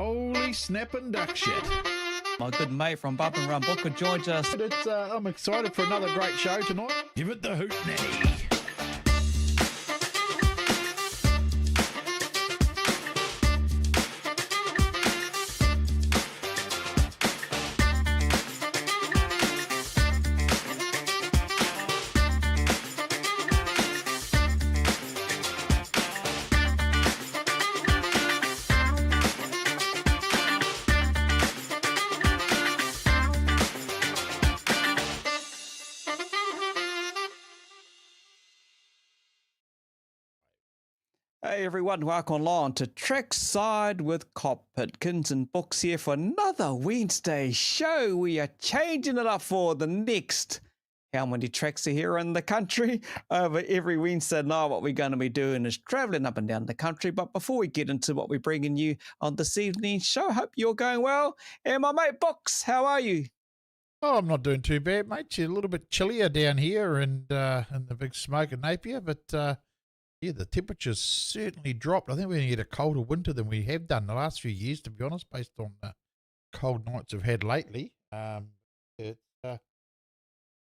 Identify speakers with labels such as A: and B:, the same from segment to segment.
A: Holy snapping duck shit.
B: My good mate from Bub and Run Booker joins us.
A: I'm excited for another great show tonight. Give it the hoot nay.
B: Hey everyone, welcome along to Trackside with Kokpit, Kinser and Books here for another Wednesday show. We are changing it up for the next, how many tracks are here in the country? Over every Wednesday night, what we're going to be doing is travelling up and down the country. But before we get into what we're bringing you on this evening's show, hope you're going well. And my mate Books, how are you?
C: Oh, I'm not doing too bad, mate. It's a little bit chillier down here and in the big smoke in Napier, but yeah, the temperature's certainly dropped. I think we're going to get a colder winter than we have done the last few years, to be honest, based on the cold nights we've had lately. Mate,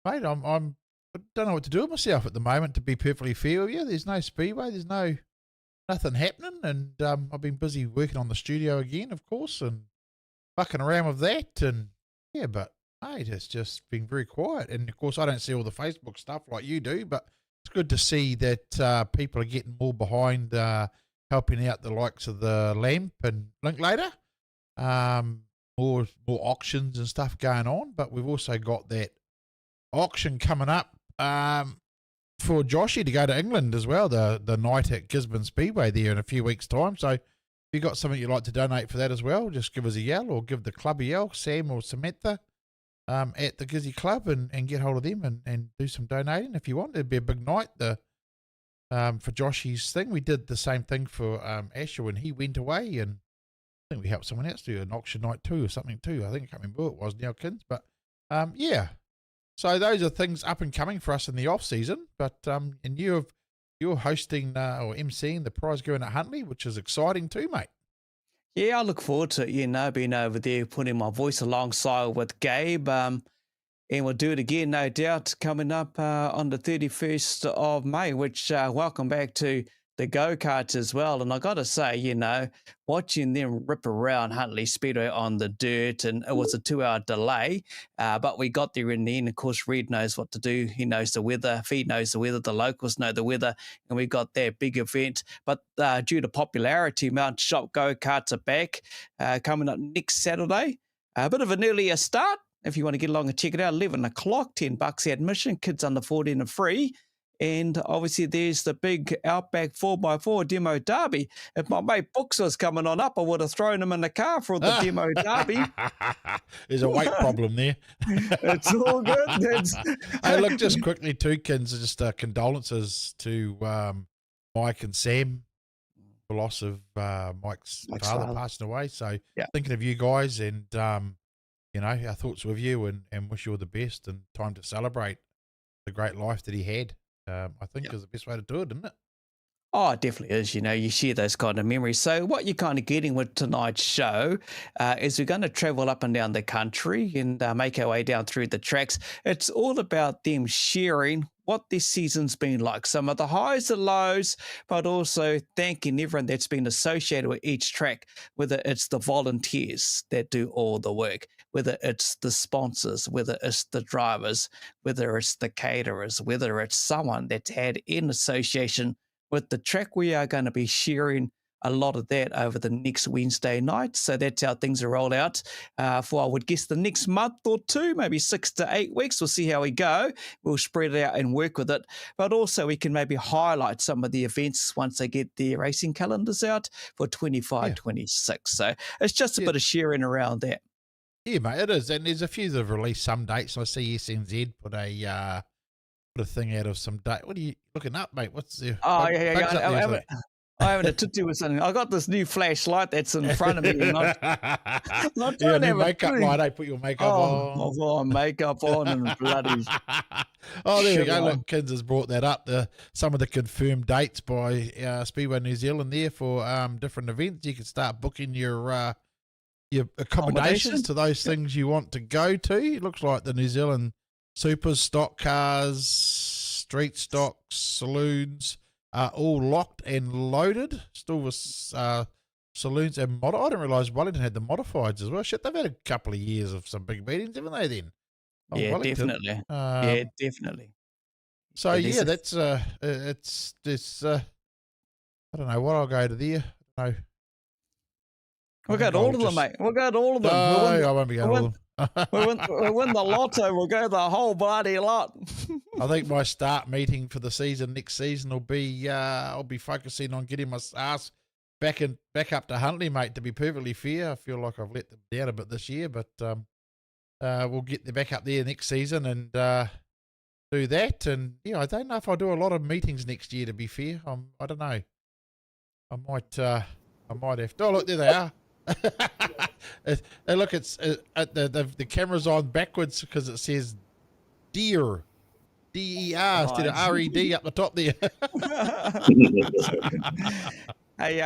C: I don't know what to do with myself at the moment, to be perfectly fair with you. There's no speedway, there's nothing happening, and I've been busy working on the studio again, of course, and fucking around with that, and yeah, but mate, it's just been very quiet. And of course, I don't see all the Facebook stuff like you do, but it's good to see that people are getting more behind helping out the likes of the Lamp and Linklater. More auctions and stuff going on, but we've also got that auction coming up for Joshy to go to England as well, the night at Gisborne Speedway there in a few weeks' time. So if you've got something you'd like to donate for that as well, just give us a yell or give the club a yell, Sam or Samantha. At the Gizzy Club and get hold of them and do some donating if you want. It'd be a big night for Joshy's thing. We did the same thing for Asher when he went away, and I think we helped someone else do an auction night too or something too. I think I can't remember who it was now, Kins, but yeah. So those are things up and coming for us in the off season. But and you're hosting or emceeing the prize going at Huntly, which is exciting too, mate.
B: Yeah, I look forward to it, being over there, putting my voice alongside with Gabe. And we'll do it again, no doubt, coming up on the 31st of May, which welcome back to the go-karts as well. And I got to say, watching them rip around Huntly Speedway on the dirt, and it was a 2-hour delay, but we got there in the end. Of course, Red knows what to do. He knows the weather. Feed knows the weather. The locals know the weather. And we got that big event. But due to popularity, Mount Shop go-karts are back coming up next Saturday. A bit of an earlier start. If you want to get along and check it out, 11 o'clock, $10 admission. Kids under 14 are free. And obviously there's the big Outback 4x4 demo derby. If my mate Books was coming on up, I would have thrown him in the car for the demo derby.
C: There's a weight problem there.
B: It's all good.
C: Hey, look, just quickly too, Kins, just condolences to Mike and Sam, the loss of Mike's father passing away. So yeah, thinking of you guys, and our thoughts with you, and wish you all the best and time to celebrate the great life that he had. I think is the best way to do it, isn't it?
B: Oh, it definitely is. You share those kind of memories. So what you're kind of getting with tonight's show is we're going to travel up and down the country and make our way down through the tracks. It's all about them sharing what this season's been like, some of the highs and lows, but also thanking everyone that's been associated with each track, whether it's the volunteers that do all the work, whether it's the sponsors, whether it's the drivers, whether it's the caterers, whether it's someone that's had in association with the track. We are going to be sharing a lot of that over the next Wednesday night. So that's how things are rolled out for, I would guess, the next month or two, maybe 6 to 8 weeks. We'll see how we go. We'll spread it out and work with it. But also we can maybe highlight some of the events once they get their racing calendars out for 25, 26. So it's just a bit of sharing around that.
C: Yeah, mate, it is. And there's a few that have released some dates. I see SNZ put a thing out of some date. What are you looking up, mate? What's the...
B: Oh, yeah. I haven't a tutu with something. I got this new flashlight that's in front of me. And I'm trying to have
C: makeup light. I put your makeup on.
B: Oh, makeup on and bloody.
C: Oh, there we go. Look, Kins has brought that up. Some of the confirmed dates by Speedway New Zealand there for different events. You can start booking your your accommodations to those things you want to go to. It looks like the New Zealand supers, stock cars, street stocks, saloons are all locked and loaded. Still with saloons and I didn't realise Wellington had the modifieds as well. Shit, they've had a couple of years of some big meetings, haven't they? Then,
B: Yeah,
C: Wellington.
B: definitely. Definitely.
C: So yeah, that's it's I don't know what I'll go to there. No.
B: We'll go to all of them, mate. We'll go to all of them.
C: No, I won't be going to all of them.
B: We'll win the lotto. We'll go the whole bloody lot.
C: I think my start meeting for the season next season will be I'll be focusing on getting my ass back up to Huntly, mate. To be perfectly fair, I feel like I've let them down a bit this year, but we'll get them back up there next season and do that. And yeah, I don't know if I'll do a lot of meetings next year. To be fair, I don't know. I might have to. Oh, look, there they are. Look, it's the camera's on backwards because it says deer, DER instead of RED up the top there.
B: Hey,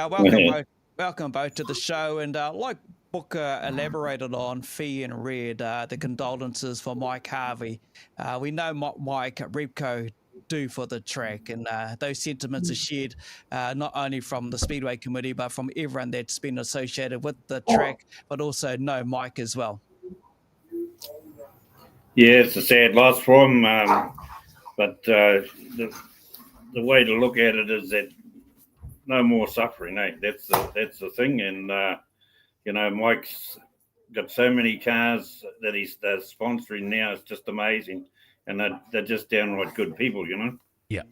B: welcome both to the show, and like Booker elaborated on Fee and Red, the condolences for Mike Harvey. We know Mike Repco do for the track, and those sentiments are shared not only from the Speedway committee but from everyone that's been associated with the track, but also know Mike as well.
D: Yeah, it's a sad loss for him, but the way to look at it is that no more suffering. That's the thing, and Mike's got so many cars that he's sponsoring now. It's just amazing. And they're just downright good people,
C: Yeah.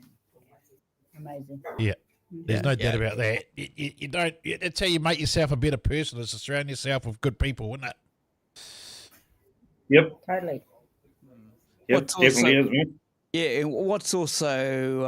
E: Amazing.
C: Yeah. There's no doubt about that. You don't. That's how you make yourself a better person, is to surround yourself with good people, isn't it?
D: Yep.
E: Totally.
D: Yep, definitely is, man.
B: Yeah, and what's also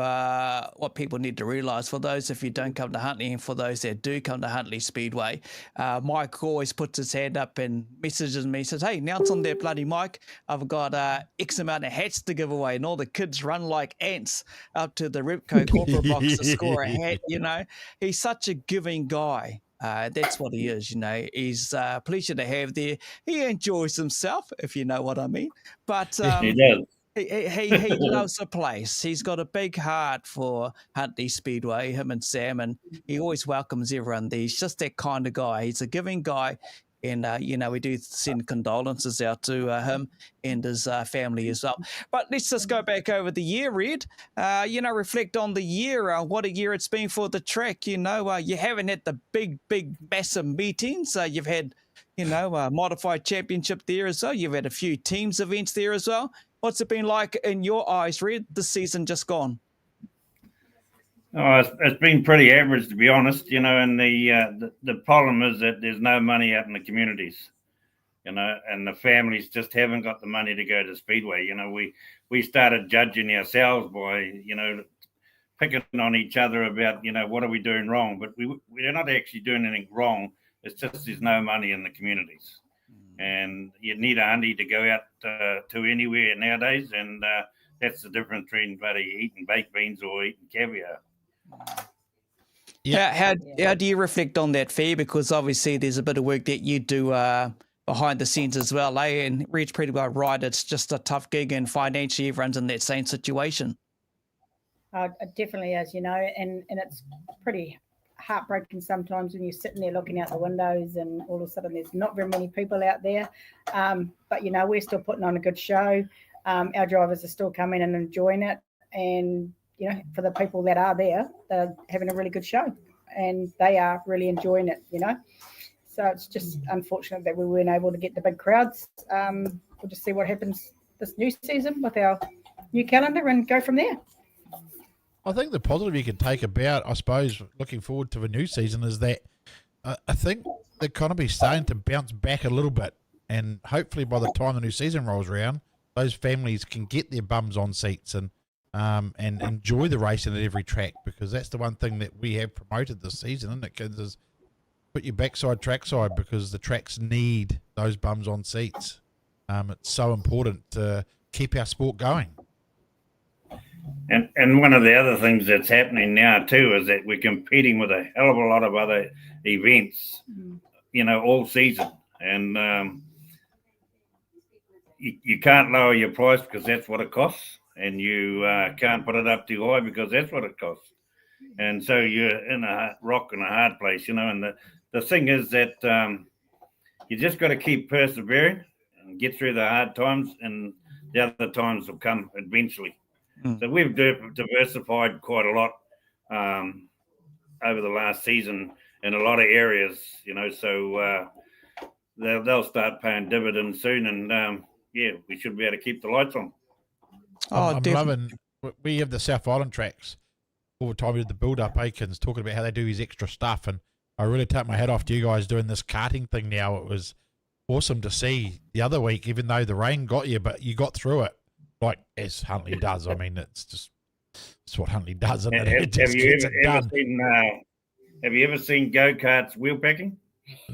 B: what people need to realise, for those if you don't come to Huntly and for those that do come to Huntly Speedway, Mike always puts his hand up and messages me, says, hey, announce on there, bloody Mike, I've got X amount of hats to give away, and all the kids run like ants up to the Repco corporate box to score a hat, He's such a giving guy. That's what he is, He's a pleasure to have there. He enjoys himself, if you know what I mean. But
D: he does.
B: He loves the place. He's got a big heart for Huntly Speedway, him and Sam, and he always welcomes everyone there. He's just that kind of guy. He's a giving guy, and, we do send condolences out to him and his family as well. But let's just go back over the year, Red. Reflect on the year, what a year it's been for the track. You haven't had the big, massive meetings. You've had, modified championship there as well. You've had a few teams events there as well. What's it been like in your eyes, Red, this season just gone?
D: Oh, it's been pretty average, to be honest, and the problem is that there's no money out in the communities, and the families just haven't got the money to go to Speedway. We started judging ourselves by, picking on each other about, what are we doing wrong? But we're not actually doing anything wrong. It's just there's no money in the communities. And you need a hundy to go out to anywhere nowadays, and that's the difference between eating baked beans or eating caviar.
B: Yeah. How do you reflect on that, Fee? Because obviously there's a bit of work that you do behind the scenes as well, eh? And Red's pretty well right. It's just a tough gig, and financially everyone's in that same situation.
E: It definitely is, and it's pretty heartbreaking sometimes when you're sitting there looking out the windows and all of a sudden there's not very many people out there. But, we're still putting on a good show. Our drivers are still coming and enjoying it. And, for the people that are there, they're having a really good show and they are really enjoying it, So it's just unfortunate that we weren't able to get the big crowds. We'll just see what happens this new season with our new calendar and go from there.
C: I think the positive you can take about, I suppose, looking forward to the new season is that I think the economy's starting to bounce back a little bit, and hopefully by the time the new season rolls around, those families can get their bums on seats and enjoy the racing at every track, because that's the one thing that we have promoted this season, isn't it, kids, is put your backside trackside, because the tracks need those bums on seats. It's so important to keep our sport going.
D: And one of the other things that's happening now too is that we're competing with a hell of a lot of other events, all season. and you can't lower your price because that's what it costs, and you can't put it up too high because that's what it costs. And so you're in a rock and a hard place, and the thing is that you just got to keep persevering and get through the hard times, and the other times will come eventually. So we've diversified quite a lot over the last season in a lot of areas, so they'll start paying dividends soon, and we should be able to keep the lights on.
C: I'm loving, we have the South Island tracks all the time with the build-up, Aikens talking about how they do his extra stuff, and I really take my hat off to you guys doing this karting thing now. It was awesome to see the other week, even though the rain got you, but you got through it, like as Huntly does. I mean, it's what Huntly does, and it just gets it done.
D: Have you ever seen go-karts wheel packing?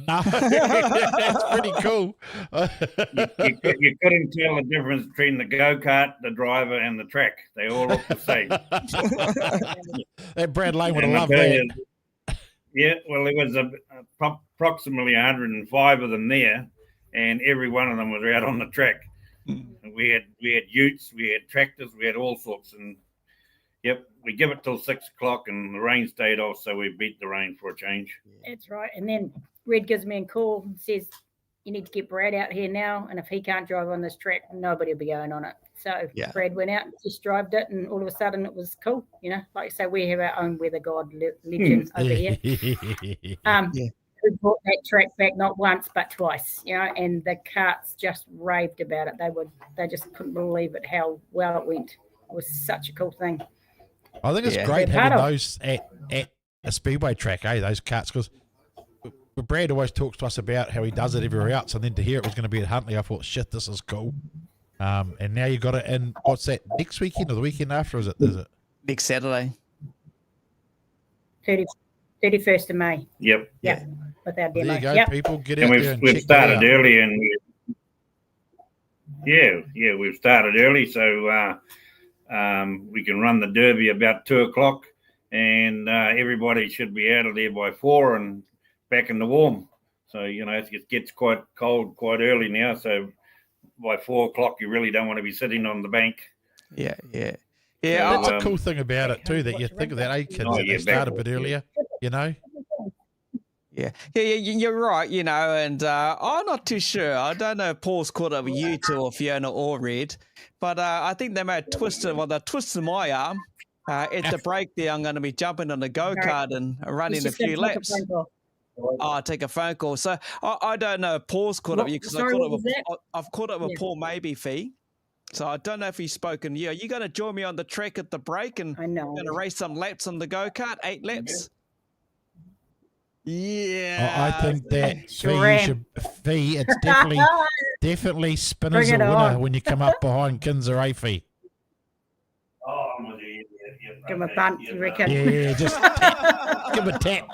C: No, that's pretty cool.
D: you couldn't tell the difference between the go-kart, the driver, and the track. They all look the same.
C: That Brad Lane would have loved that.
D: Yeah, well, there was approximately 105 of them there, and every one of them was out on the track. And we had utes, we had tractors, we had all sorts, and we give it till 6 o'clock, and the rain stayed off, so we beat the rain for a change.
E: That's right. And then Red gives me a call and says, "You need to get Brad out here now, and if he can't drive on this track, nobody will be going on it." So Brad went out and just drove it, and all of a sudden it was cool. Like I say, we have our own weather god legend over here. We brought that track back not once but twice, and the carts just raved about it. They just couldn't believe it, how well it went. It was such a cool thing.
C: I think it's great having those at a speedway track, those carts, because Brad always talks to us about how he does it everywhere else, and then to hear it was going to be at Huntly, I thought, shit, this is cool. And now you got it in, what's that, next weekend or the weekend after, is it?
B: Next Saturday.
E: 31st of May.
D: Yep.
E: Yeah. With our demo.
C: There you go, people, get out there and
D: we've
C: check
D: started early, and we've started early, so we can run the derby about 2 o'clock, and everybody should be out of there by 4 and back in the warm. So, it gets quite cold quite early now. So by 4 o'clock, you really don't want to be sitting on the bank.
B: Yeah.
C: That's a cool thing about it too, that you think of that, kids, that they start a bit earlier,
B: Yeah, you're right, and I'm not too sure. I don't know if Paul's caught up with you two or Fiona or Red, but I think they may have twisted my arm. At the break there, I'm going to be jumping on the go-kart and running a few laps. Take a phone call. So I don't know if Paul's caught up with you, because I've caught up with Paul Maybe-Fee. So I don't know if he's spoken to you. Are you going to join me on the track at the break and going to race some laps on the go-kart, 8 laps? Yeah,
C: I think that Fee, it's definitely spinners a winner when you come up behind Kinser, Fee.
D: Oh, I'm with you.
E: Give him a bunt, you reckon?
C: Yeah, just give him a tap.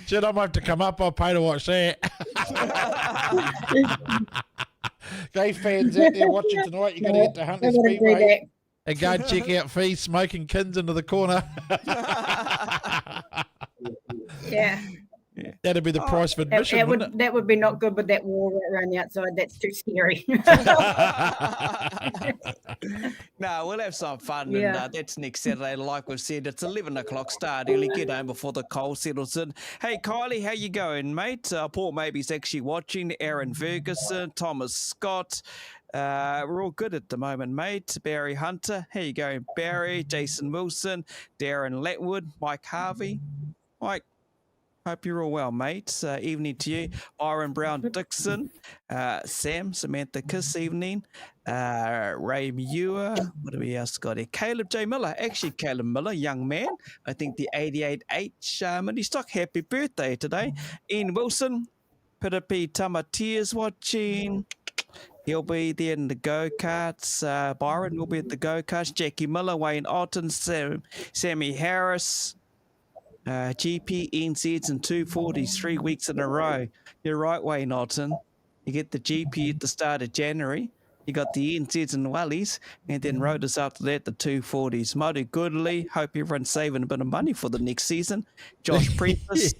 C: Shit, I might have to come up. I'll pay to watch that. Okay, fans out there watching tonight, you got to get to Huntly Speedway and go and check out Fee smoking Kins into the corner.
E: Yeah.
C: That'd be the price of admission.
E: That would be not good with that wall right around the outside. That's too scary.
B: No, we'll have some fun. Yeah. And that's next Saturday. Like we've said, it's 11 o'clock start early. Get home before the cold settles in. Hey, Kylie, how you going, mate? Paul Maybe's actually watching. Aaron Ferguson, Thomas Scott. We're all good at the moment, mate. Barry Hunter, how you going, Barry? Jason Wilson, Darren Letwood, Mike Harvey. Mike, hope you're all well, mate. Evening to you. Byron Brown Dixon, Sam, Samantha Kiss, evening. Ray Muir, what do we else got here? Caleb J. Miller, actually Caleb Miller, young man. I think the 88H Mini Stock, happy birthday today. Ian Wilson, Peter P. Tamatia's watching. He'll be there in the go-karts. Byron will be at the go-karts. Jackie Miller, Wayne Otten, Sammy Harris. GP NZs and 240s 3 weeks in a row. You're right, Wayne Otten. You get the GP at the start of January. You got the NZs and Wellies, and then Rotors after that, the 240s. Murray Goodley, hope everyone's saving a bit of money for the next season. Josh Prentice,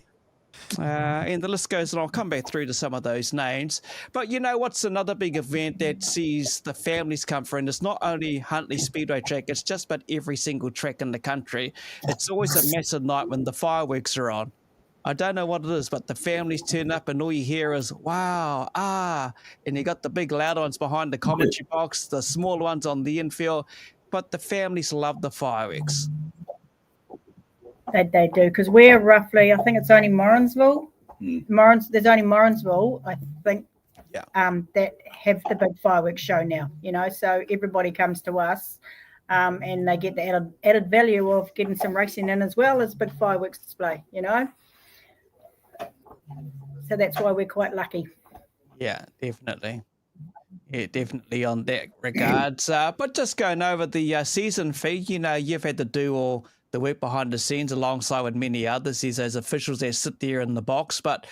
B: And the list goes on. I'll come back through to some of those names. But you know what's another big event that sees the families come for? And it's not only Huntly Speedway track, it's just about every single track in the country. It's always a massive night when the fireworks are on. I don't know what it is, but the families turn up and all you hear is, wow, and you got the big loud ones behind the commentary box, the small ones on the infield, but the families love the fireworks.
E: They do, because we're roughly, I think it's only Morrinsville. There's only Morrinsville, I think, that have the big fireworks show now, you know, so everybody comes to us and they get the added value of getting some racing in as well as big fireworks display, you know. So that's why we're quite lucky.
B: Yeah, definitely. Yeah, definitely on that regards. But just going over the season fee, you know, you've had to do all the work behind the scenes alongside with many others. There's those officials that sit there in the box, but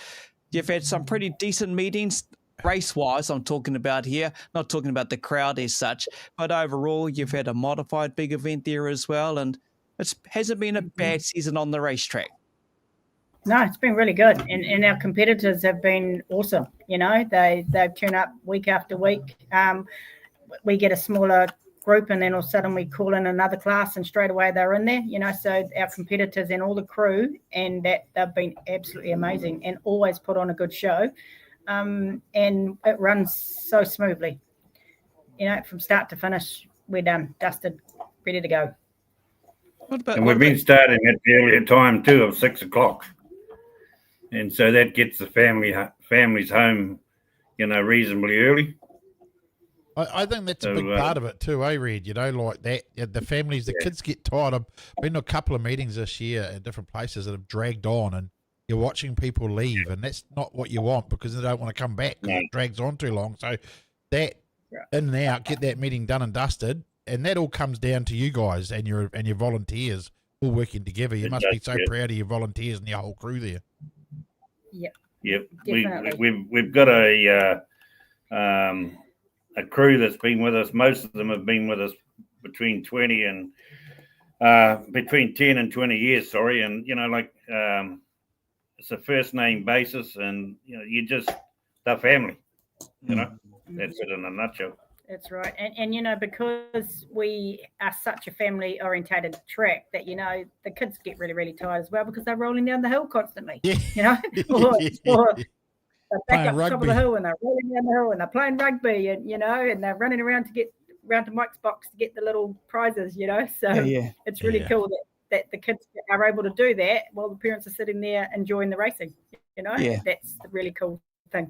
B: you've had some pretty decent meetings race-wise, I'm talking about here, not talking about the crowd as such, but overall you've had a modified big event there as well, and it hasn't been a bad season on the racetrack.
E: No, it's been really good, and our competitors have been awesome. You know, they turn up week after week. We get a smaller group, and then all of a sudden we call in another class, and straight away they're in there. You know, so our competitors and all the crew, and that they've been absolutely amazing, and always put on a good show, and it runs so smoothly. You know, from start to finish, we're done, dusted, ready to go.
D: And we've been starting at the earlier time too of 6 o'clock. And so that gets the families home, you know, reasonably early.
C: I think that's a big part of it too, Red? You know, like that, the families, the kids get tired. I've been to a couple of meetings this year at different places that have dragged on, and you're watching people leave, and that's not what you want because they don't want to come back because it drags on too long. So that in and out, get that meeting done and dusted, and that all comes down to you guys and your volunteers all working together. You must be so proud of your volunteers and your whole crew there.
D: Yep. We've got a crew that's been with us. Most of them have been with us between 10 and 20 years. Sorry, and you know, like it's a first name basis, and you know, they're family. You know, that's it in a nutshell.
E: That's right. And you know, because we are such a family orientated track that, you know, the kids get really, really tired as well because they're rolling down the hill constantly, you know, or they're back up the top of the hill and they're rolling down the hill and they're playing rugby and, you know, and they're running around to get round to Mike's box to get the little prizes, you know, so it's really cool that the kids are able to do that while the parents are sitting there enjoying the racing, you know, that's the really cool thing.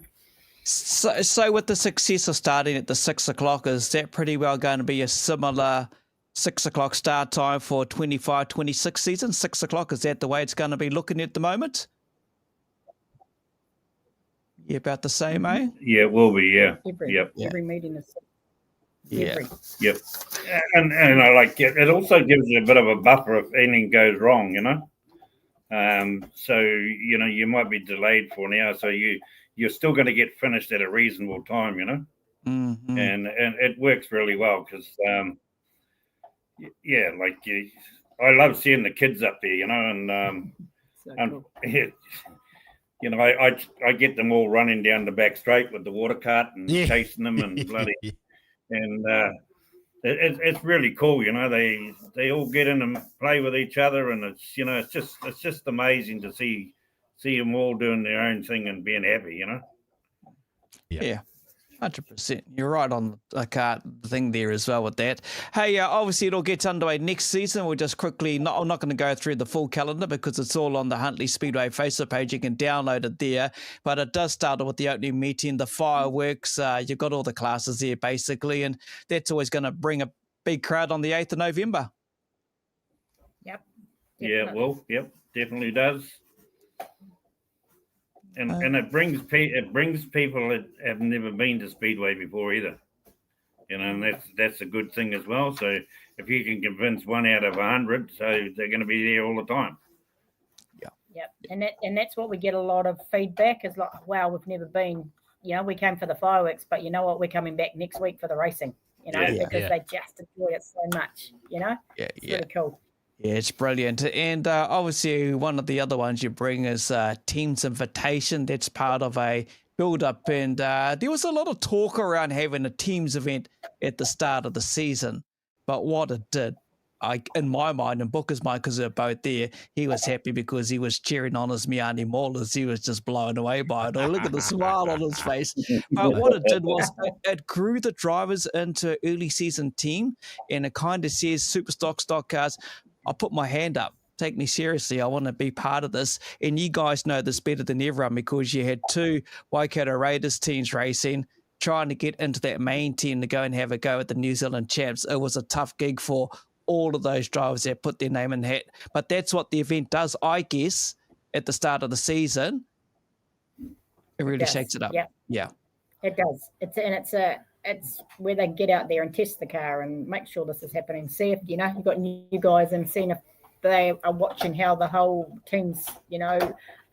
B: So with the success of starting at the 6 o'clock, is that pretty well going to be a similar 6 o'clock start time for 25-26 season? 6 o'clock, is that the way it's going to be looking at the moment? Yeah, about the same, eh?
D: Yeah, it will be, yeah.
E: Every meeting is
D: Yep. And I like it also gives you a bit of a buffer if anything goes wrong, you know. So, you know, you might be delayed for an hour, so you're still going to get finished at a reasonable time, you know. And it works really well because I love seeing the kids up there, you know, and
E: cool.
D: you know, I get them all running down the back straight with the water cart and chasing them and bloody and it's really cool, you know. They all get in and play with each other, and it's, you know, it's just amazing to see them all doing their own thing and being happy, you know.
B: Yeah, 100%. You're right on the cart thing there as well with that. Hey, obviously it all gets underway next season. We'll just quickly, I'm not going to go through the full calendar because it's all on the Huntly Speedway Facebook page. You can download it there. But it does start with the opening meeting, the fireworks. You've got all the classes there basically, and that's always going to bring a big crowd on the 8th of November.
E: Yep.
D: Yeah, well, yep, definitely does. And it brings people that have never been to Speedway before either, you know, and that's a good thing as well. So if you can convince 1 out of 100, so they're going to be there all the time.
E: Yep. And that's what we get a lot of feedback is like, wow, we've never been, you know, we came for the fireworks, but you know what, we're coming back next week for the racing, you know, because they just enjoy it so much, you know. It's really cool.
B: Yeah, it's brilliant. And obviously, one of the other ones you bring is Team's Invitation. That's part of a build-up. And there was a lot of talk around having a Teams event at the start of the season. But what it did, in my mind, and Booker's mind, because they're both there, he was happy because he was cheering on his Miani Maulers. He was just blown away by it. Oh, look at the smile on his face. But what it did was it grew the drivers into early season team, and it kind of says, Superstock stock cars, I'll put my hand up. Take me seriously. I want to be part of this. And you guys know this better than everyone because you had 2 Waikato Raiders teams racing, trying to get into that main team to go and have a go at the New Zealand champs. It was a tough gig for all of those drivers that put their name in the hat. But that's what the event does, I guess, at the start of the season. It really shakes it up. Yeah.
E: It does. It's where they get out there and test the car and make sure this is happening. See if, you've got new guys and seeing if they are watching how the whole team's,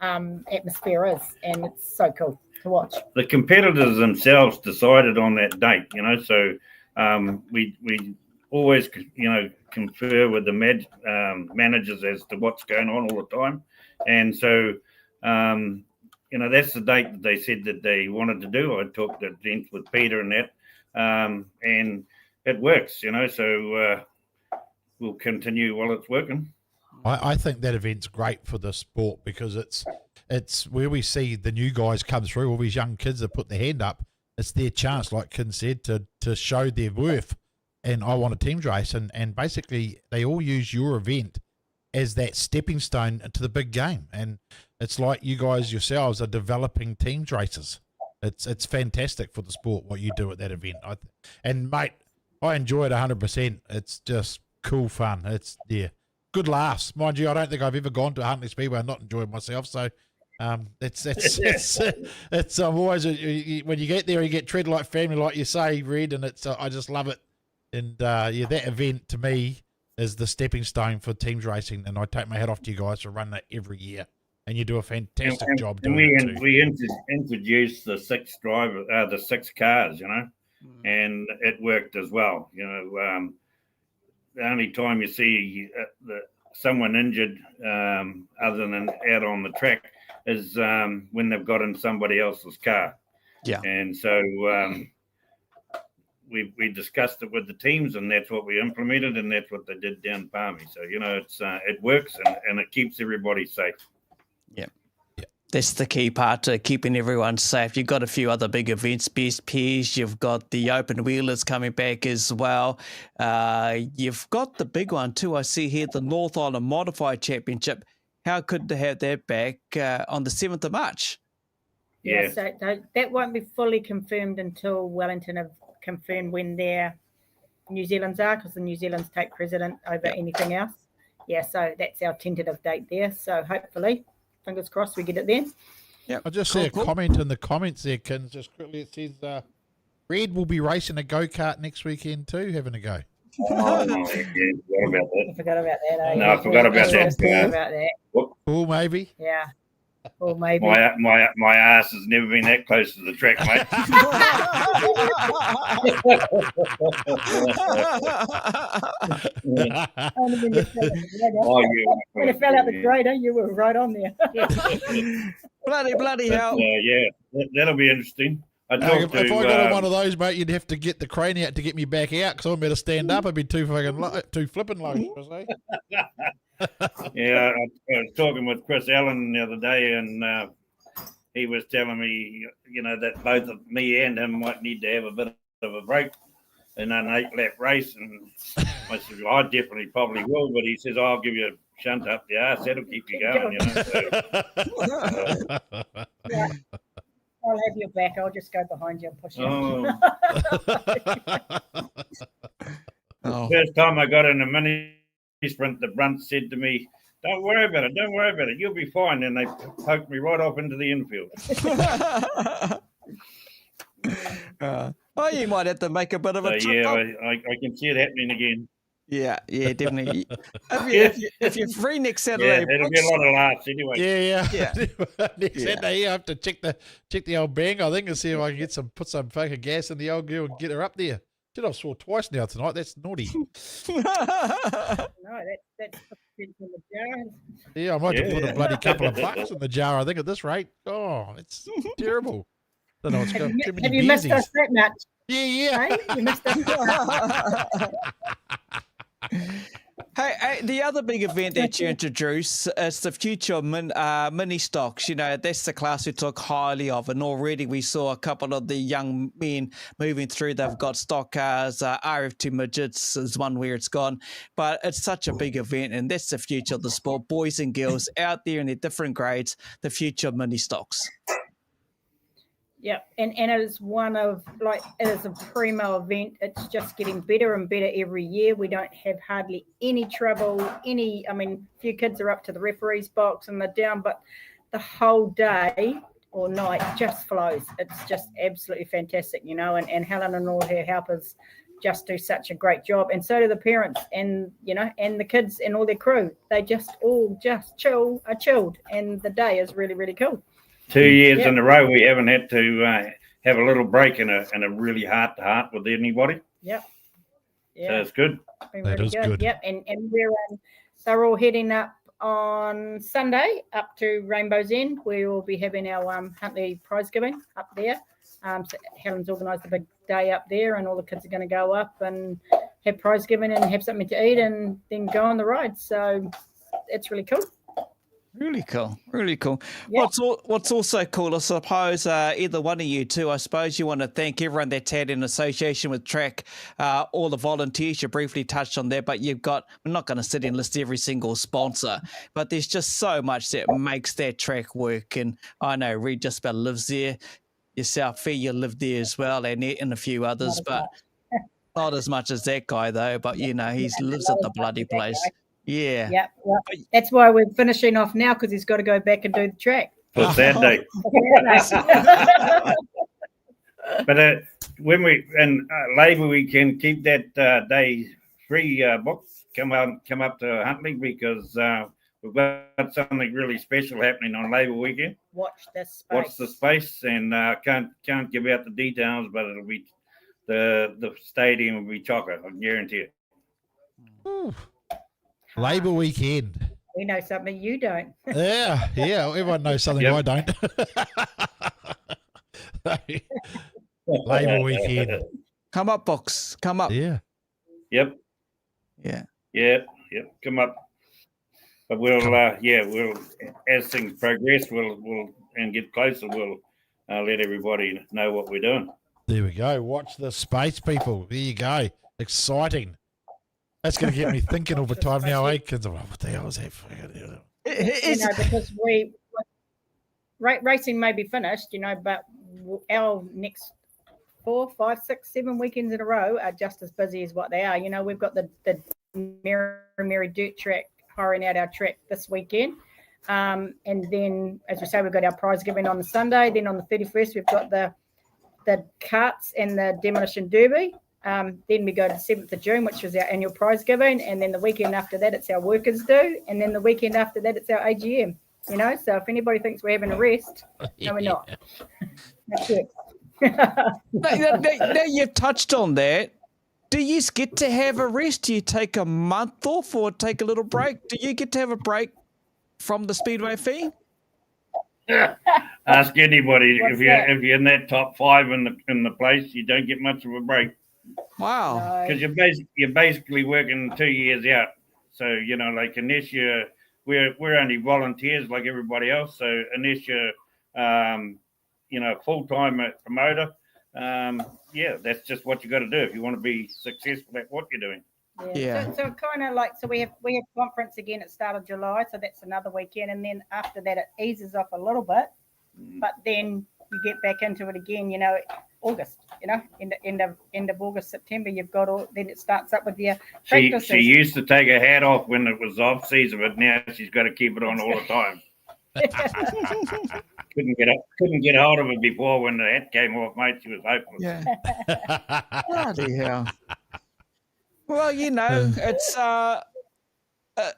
E: atmosphere is. And it's so cool to watch. The
D: competitors themselves decided on that date, so we always, confer with the managers as to what's going on all the time. And so, that's the date that they said that they wanted to do. I talked at length with Peter and that, and it works, so we'll continue while it's working.
C: I think that event's great for the sport because it's where we see the new guys come through, all these young kids that put their hand up. It's their chance, like Kin said, to show their worth. And I want a teams race, and basically they all use your event as that stepping stone to the big game. And it's like you guys yourselves are developing teams races. It's fantastic for the sport what you do at that event. And mate, I enjoy it 100%. It's just cool fun. It's good laughs, mind you. I don't think I've ever gone to Huntly Speedway and not enjoyed myself. So it's always when you get there, you get treated like family, like you say, Red, and I just love it. And that event to me is the stepping stone for teams racing, and I take my hat off to you guys for running it every year. And you do a fantastic job doing it too.
D: We introduced the 6 the 6 cars, and it worked as well. The only time you see someone injured, other than out on the track, is when they've got in somebody else's car.
B: Yeah,
D: and so. We discussed it with the teams, and that's what we implemented, and that's what they did down Palmy. So it works, and it keeps everybody safe.
B: Yeah, that's the key part to keeping everyone safe. You've got a few other big events, Best Pairs. You've got the Open Wheelers coming back as well. You've got the big one too. I see here the North Island Modified Championship. How good to have that back on the 7th of March?
E: Yeah, so that won't be fully confirmed until Wellington have confirmed when their New Zealand's are, because the New Zealand's take precedent over anything else. Yeah, so that's our tentative date there. So hopefully, fingers crossed, we get it then.
C: Yeah, I just see a comment in the comments there, Kins, just quickly. It says Red will be racing a go-kart next weekend too, having a go.
D: Oh, I
E: forgot about that.
D: No, I forgot about
E: that.
C: Cool, maybe.
E: Yeah. Or maybe
D: my ass has never been that close to the track, mate.
E: When it fell out the grader, you were right on there.
B: bloody hell!
D: That'll be interesting.
C: If I got on one of those, mate, you'd have to get the crane out to get me back out because I'm better stand up. I'd be too flipping low.
D: Yeah, I was talking with Chris Allen the other day, and he was telling me, that both of me and him might need to have a bit of a break in an 8-lap race. And I said, well, I definitely probably will, but he says, I'll give you a shunt up the arse. That'll keep you going,
E: Yeah. I'll have your back. I'll just go behind you and push you.
D: First time I got in a mini sprint, the brunt said to me, don't worry about it, you'll be fine. And they poked me right off into the infield.
B: You might have to make a bit of a trip.
D: Yeah, I can see it happening again.
B: Yeah, definitely. if you're free next Saturday,
D: it'll be a lot of laughs anyway.
C: Yeah. Next Saturday, I have to check the old bang, I think, and see if I can put some fucking gas in the old girl and get her up there. Did I swore twice now tonight? That's naughty.
E: No, that's in the jar.
C: Yeah, I might have to put a
D: Yeah.
C: bloody couple of bucks in the jar, I think, at this rate. Oh, it's terrible. Don't know, it's got too many
E: Have you missed us
C: beersies.
E: that much?
C: Yeah.
E: Eh? You missed us.
B: Hey, the other big event that you introduced is the future mini stocks. You know, that's the class we talk highly of, and already we saw a couple of the young men moving through. They've got stock cars, RF2 midgets is one where it's gone, but it's such a big event, and that's the future of the sport. Boys and girls out there in their different grades, the future mini stocks.
E: Yep, and it is it is a primo event. It's just getting better and better every year. We don't have hardly any trouble. A few kids are up to the referee's box and they're down, but the whole day or night just flows. It's just absolutely fantastic, and Helen and all her helpers just do such a great job, and so do the parents and and the kids and all their crew. They just all just chilled, and the day is really, really cool.
D: 2 years in a row, we haven't had to have a little break in a really heart-to-heart with anybody.
E: Yep.
D: So it's good.
E: Been
C: That
E: really
C: is good.
E: Yep, and they're all heading up on Sunday up to Rainbow's End. We will be having our Huntly prize giving up there. So Helen's organised a big day up there, and all the kids are going to go up and have prize giving and have something to eat, and then go on the ride. So it's really cool.
B: Really cool, really cool.
E: Yeah.
B: What's also cool, I suppose, either one of you two, I suppose you want to thank everyone that's had an association with track, all the volunteers. You briefly touched on that, but we're not going to sit and list every single sponsor, but there's just so much that makes that track work. And I know Reed just about lives there. Yourself, Fee, you live there as well, and a few others, but not as much as that guy though. But he lives at the bloody place. Yeah.
E: Yeah. Well, that's why we're finishing off now, because he's got to go back and do the track.
D: For Saturday. But when we Labour, we can keep that day free book. Come up to Huntly, because we've got something really special happening on Labour weekend.
E: Watch this space.
D: Watch the space, and can't give out the details, but it'll be the stadium will be chocolate. I guarantee it.
C: Ooh. Labour weekend.
E: We know something you don't.
C: Yeah. Everyone knows something
D: Yep.
C: I don't. Labour weekend.
B: Come up, Box. Come up.
C: Yeah.
D: Yep.
B: Yeah.
D: Come up. But we'll as things progress, we'll and get closer, we'll let everybody know what we're doing.
C: There we go. Watch the space, people. There you go. Exciting. That's going to get me thinking all the time now, eh? Kids, what the hell is that?
E: Because racing may be finished, but our next 4, 5, 6, 7 weekends in a row are just as busy as what they are. We've got the Mary Dirt Track hiring out our track this weekend. And then, as we say, we've got our prize giving on the Sunday. Then on the 31st, we've got the karts and the demolition derby. Then we go to the 7th of June, which is our annual prize giving. And then the weekend after that, it's our workers' do. And then the weekend after that, it's our AGM. So if anybody thinks we're having a rest, no, we're not. That's it.
B: Now you've touched on that. Do you get to have a rest? Do you take a month off or take a little break? Do you get to have a break from the Speedway fee?
D: Ask anybody.
E: What's
D: if you're
E: that?
D: in that top 5 in the place, you don't get much of a break,
B: Wow.
D: because you're basically working 2 years out. So unless we're only volunteers like everybody else. So unless you're full-time promoter, that's just what you got to do if you want to be successful at what you're doing.
B: Yeah.
E: So kind of so we have conference again at start of July, so that's another weekend, and then after that it eases off a little bit, but then you get back into it again. August. End of August, September. You've got then it starts up with your practices.
D: She used to take her hat off when it was off season, but now she's got to keep it on all the time. Couldn't get hold of it before. When the hat came off, mate, she was hopeless.
B: Yeah. Bloody hell. Well,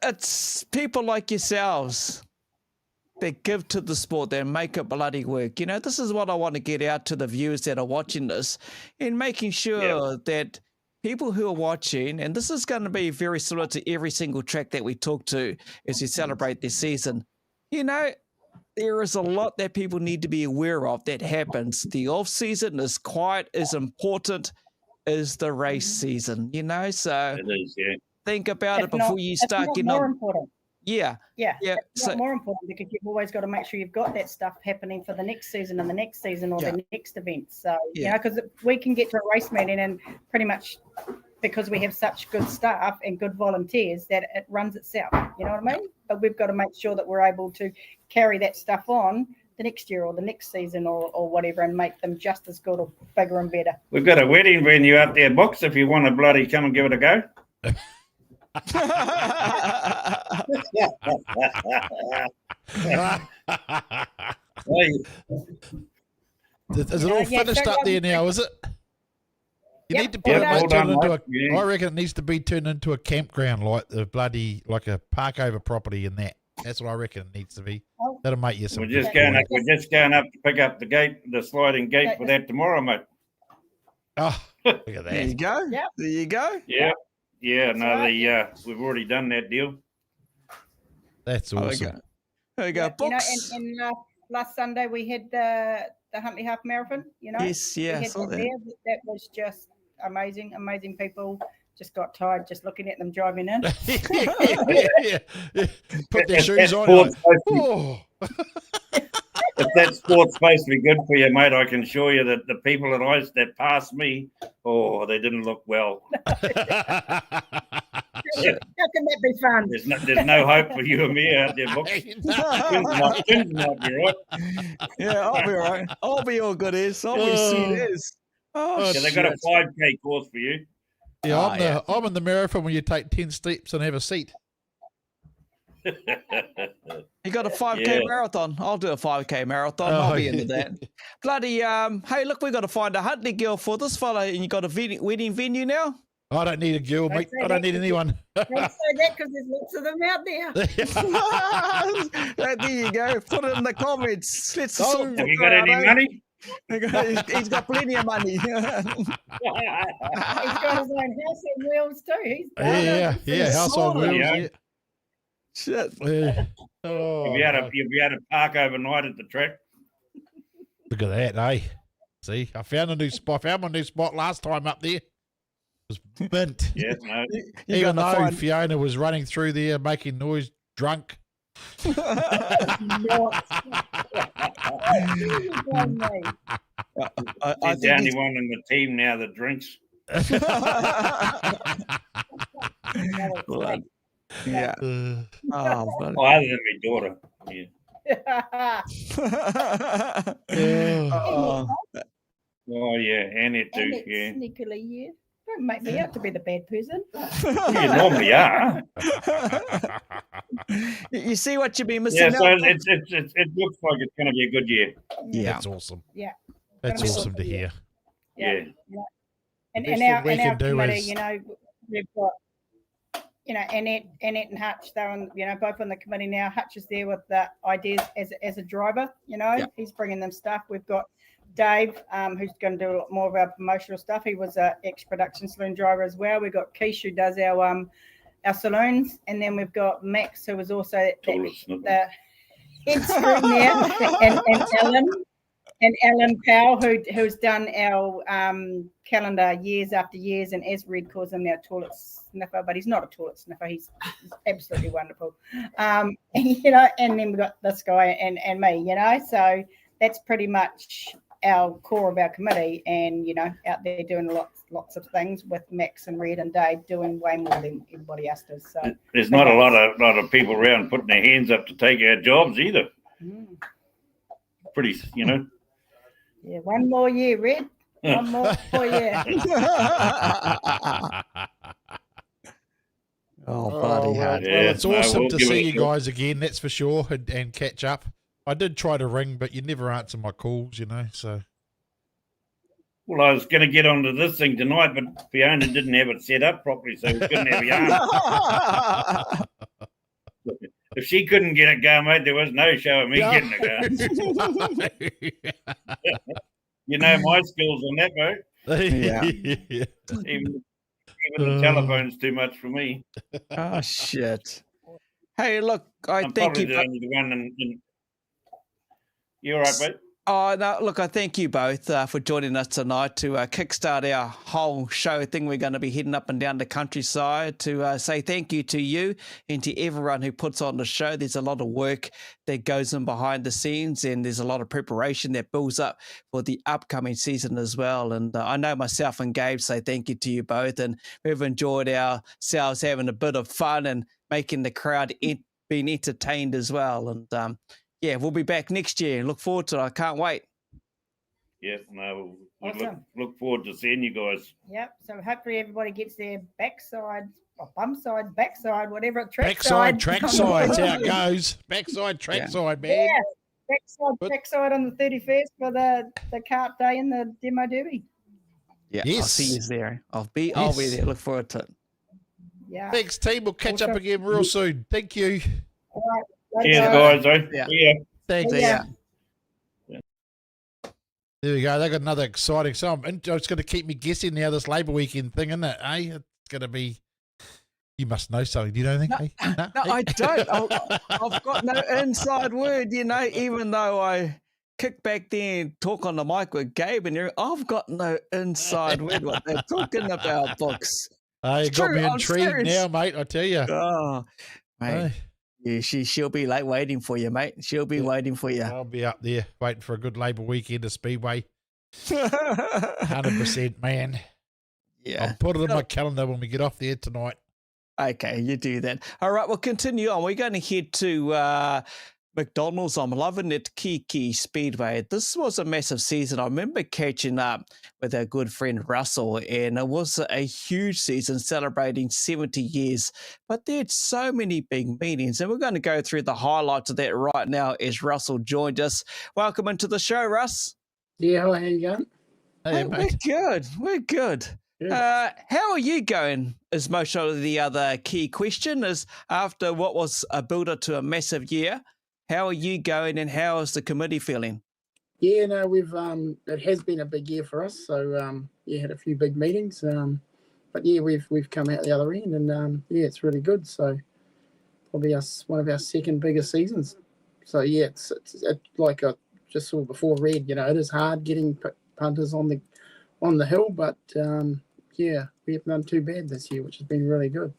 B: it's people like yourselves that give to the sport, that make it bloody work. This is what I want to get out to the viewers that are watching this, in making sure that people who are watching, and this is going to be very similar to every single track that we talk to as we celebrate this season. You know, there is a lot that people need to be aware of that happens. The off season is quite as important as the race season, you know, so
D: It is, yeah.
B: think about it before you start getting
E: more
B: on.
E: important.
B: Yeah.
E: It's not more important because you've always got to make sure you've got that stuff happening for the next season and the next season or the next event. So, you know, because we can get to a race meeting and pretty much because we have such good staff and good volunteers that it runs itself. You know what I mean? But we've got to make sure that we're able to carry that stuff on the next year or the next season or whatever and make them just as good or bigger and better.
D: We've got a wedding venue out there, Box, if you want to bloody come and give it a go.
C: Is it all finished up there now, is it? You need to put it
D: all
C: turn
D: done,
C: into
D: mate.
C: I reckon it needs to be turned into a campground like the bloody, like a park over property in that. That's what I reckon it needs to be. That'll make you some.
D: We're just going up to pick up the gate, the sliding gate for that tomorrow, mate.
C: Oh, look at
B: There you
C: that.
B: go.
E: Yep.
B: There you go.
D: Yeah. Yeah,
E: That's
D: no,
E: right,
D: we've already done that deal.
C: That's awesome.
B: There you go.
E: You know,
B: Books.
E: and last Sunday we had the Huntly Half Marathon, you know.
B: Yes, yeah, I
E: We had
B: saw
E: that
B: that.
E: there. That was just amazing people. Just got tired just looking at them driving in.
C: Yeah. Put their
D: If
C: shoes
D: that
C: on.
D: sport's
C: Like,
D: supposed to be-
C: oh.
D: If that sport's supposed to be good for you, mate, I can assure you that the people that passed me, they didn't look well.
E: How can that be fun?
D: There's no hope for you and me out there, Books. Things might be right.
B: Yeah, I'll be all right. I'll be all good as. I'll be sweet as. Oh,
D: Yeah, they got a
B: shit.
D: 5K course for you.
C: Yeah, I'm in the marathon when you take 10 steps and have a seat.
B: You got a 5K
D: Yeah.
B: marathon. I'll do a 5K marathon.
C: Oh,
B: I'll be into
C: yeah.
B: that. Bloody, hey, look, we got to find a Huntly girl for this fella, and you got a wedding venue now?
C: I don't need a girl, mate. I don't need anyone.
E: Don't say that because there's lots of them out there.
B: There you go. Put it in the comments. Let's sort
D: Have you
B: it
D: got
B: out,
D: any
B: eh?
D: money?
B: He's got plenty of money.
E: He's got his own house on wheels too. He's
C: yeah. House on
B: Sorted,
C: wheels.
D: yeah.
C: Yeah.
B: Shit.
C: Yeah. Oh,
D: You'll be able to park overnight at the track.
C: look at that, eh? See, I found a new spot. I found my new spot last time up there. It was mint.
D: Yeah, no.
C: Even
B: gotta
C: though
B: find-
C: Fiona was running through there making noise, drunk.
B: I
D: He's the only one in the team now that drinks.
B: Blood. Yeah. Oh, bloody.
D: Oh, other than my daughter. Yeah.
B: Oh.
D: Oh, yeah, Annette too. Yeah.
E: Sneakily, yeah. Don't make me out to be the bad person.
D: You normally are.
B: You see what you've been missing
D: Yeah, so
B: out?
D: it looks like it's going to be a good year.
B: Yeah.
C: That's awesome.
E: Yeah.
C: That's
E: Gonna be
C: awesome to hear.
D: Yeah.
E: And
C: best
E: our
C: thing we can do
E: committee,
C: is-
E: you know, we've got, you know, Annette and Hutch, they're on, you know, both on the committee now. Hutch is there with the ideas as a driver, you know, he's bringing them stuff. We've got Dave, who's going to do a lot more of our promotional stuff. He was an ex-production saloon driver as well. We've got Keish, who does our saloons, and then we've got Max, who was also the head screen there, and Alan Powell, who's done our calendar years after years, and as Red calls him, our toilet sniffer, but he's not a toilet sniffer. He's absolutely wonderful. You know, and then we've got this guy and me, you know, so that's pretty much our core of our committee, and you know, out there doing lots of things with Max and Red and Dave doing way more than everybody else does. So
D: There's not a lot of people around putting their hands up to take our jobs either. Pretty, you know.
E: yeah, one more year, Red. One more year.
B: Oh, bloody hell.
C: Well,
D: Yeah,
C: it's
D: no,
C: awesome
D: we'll
C: to
D: give it
C: see
D: a
C: you
D: shot.
C: guys again, that's for sure, and catch up. I did try to ring, but you never answer my calls, you know, so.
D: Well, I was going to get onto this thing tonight, but Fiona didn't have it set up properly, so we couldn't have yarn. If she couldn't get it going, mate, there was no show of me getting it going. You know my skills on that, mate.
B: Yeah.
D: Even even the telephone's too much for me.
B: Oh, shit. Hey, look, I
D: I'm
B: thank
D: probably
B: you.
D: the only one in. You all right, mate?
B: Oh, no, look, I thank you both for joining us tonight to kickstart our whole show thing. We're going to be heading up and down the countryside to say thank you to you and to everyone who puts on the show. There's a lot of work that goes in behind the scenes, and there's a lot of preparation that builds up for the upcoming season as well. And I know myself and Gabe say thank you to you both, and we've enjoyed ourselves having a bit of fun and making the crowd being entertained as well. And yeah, we'll be back next year. Look forward to it. I can't wait.
D: Yeah, no, we
E: Awesome.
D: look forward to seeing you guys.
E: Yep. So hopefully everybody gets their backside, or bump side, backside, whatever.
C: Backside,
E: trackside.
C: trackside. That's how it goes. Backside, trackside, man.
E: Yeah. Trackside on the 31st for the kart day and the demo derby.
B: Yeah,
C: Yes.
B: I'll see you there. I'll be there. Look forward to it.
E: Yeah.
C: Thanks, team. We'll catch up again real soon. Thank you.
E: All right.
D: Cheers, guys.
B: Yeah.
D: Yeah.
C: Thanks.
E: See ya.
C: There we go. They got another exciting song. It's going to keep me guessing now, this Labour weekend thing, isn't it? It's going to be. You must know something. Do you know anything?
B: No, I don't. I've got no inside word, even though I kick back there and talk on the mic with Gabe and I've got no inside word what they're talking about, Books.
C: You got me intrigued now, mate. I tell you.
B: Oh, mate. Yeah, she'll be like waiting for you, mate. She'll be waiting for you.
C: I'll be up there waiting for a good Labour weekend at Speedway. 100%, man.
B: Yeah.
C: I'll put it in my calendar when we get off there tonight.
B: Okay, you do that. All right, we'll continue on. We're going to head to McDonald's. I'm loving it, Kihikihi Speedway. This was a massive season. I remember catching up with our good friend Russel, and it was a huge season celebrating 70 years. But they had so many big meetings, and we're going to go through the highlights of that right now as Russel joined us. Welcome into the show, Russ.
F: Yeah, how are you going?
C: Hey, mate.
B: We're good. How are you going is most of the other key question is after what was a builder to a massive year. How are you going and how is the committee feeling?
F: Yeah, no, we've it has been a big year for us. So had a few big meetings. But yeah, we've come out the other end and it's really good. So probably one of our second biggest seasons. So yeah, it's like I just saw before read, it is hard getting punters on the hill, but we haven't done too bad this year, which has been really good.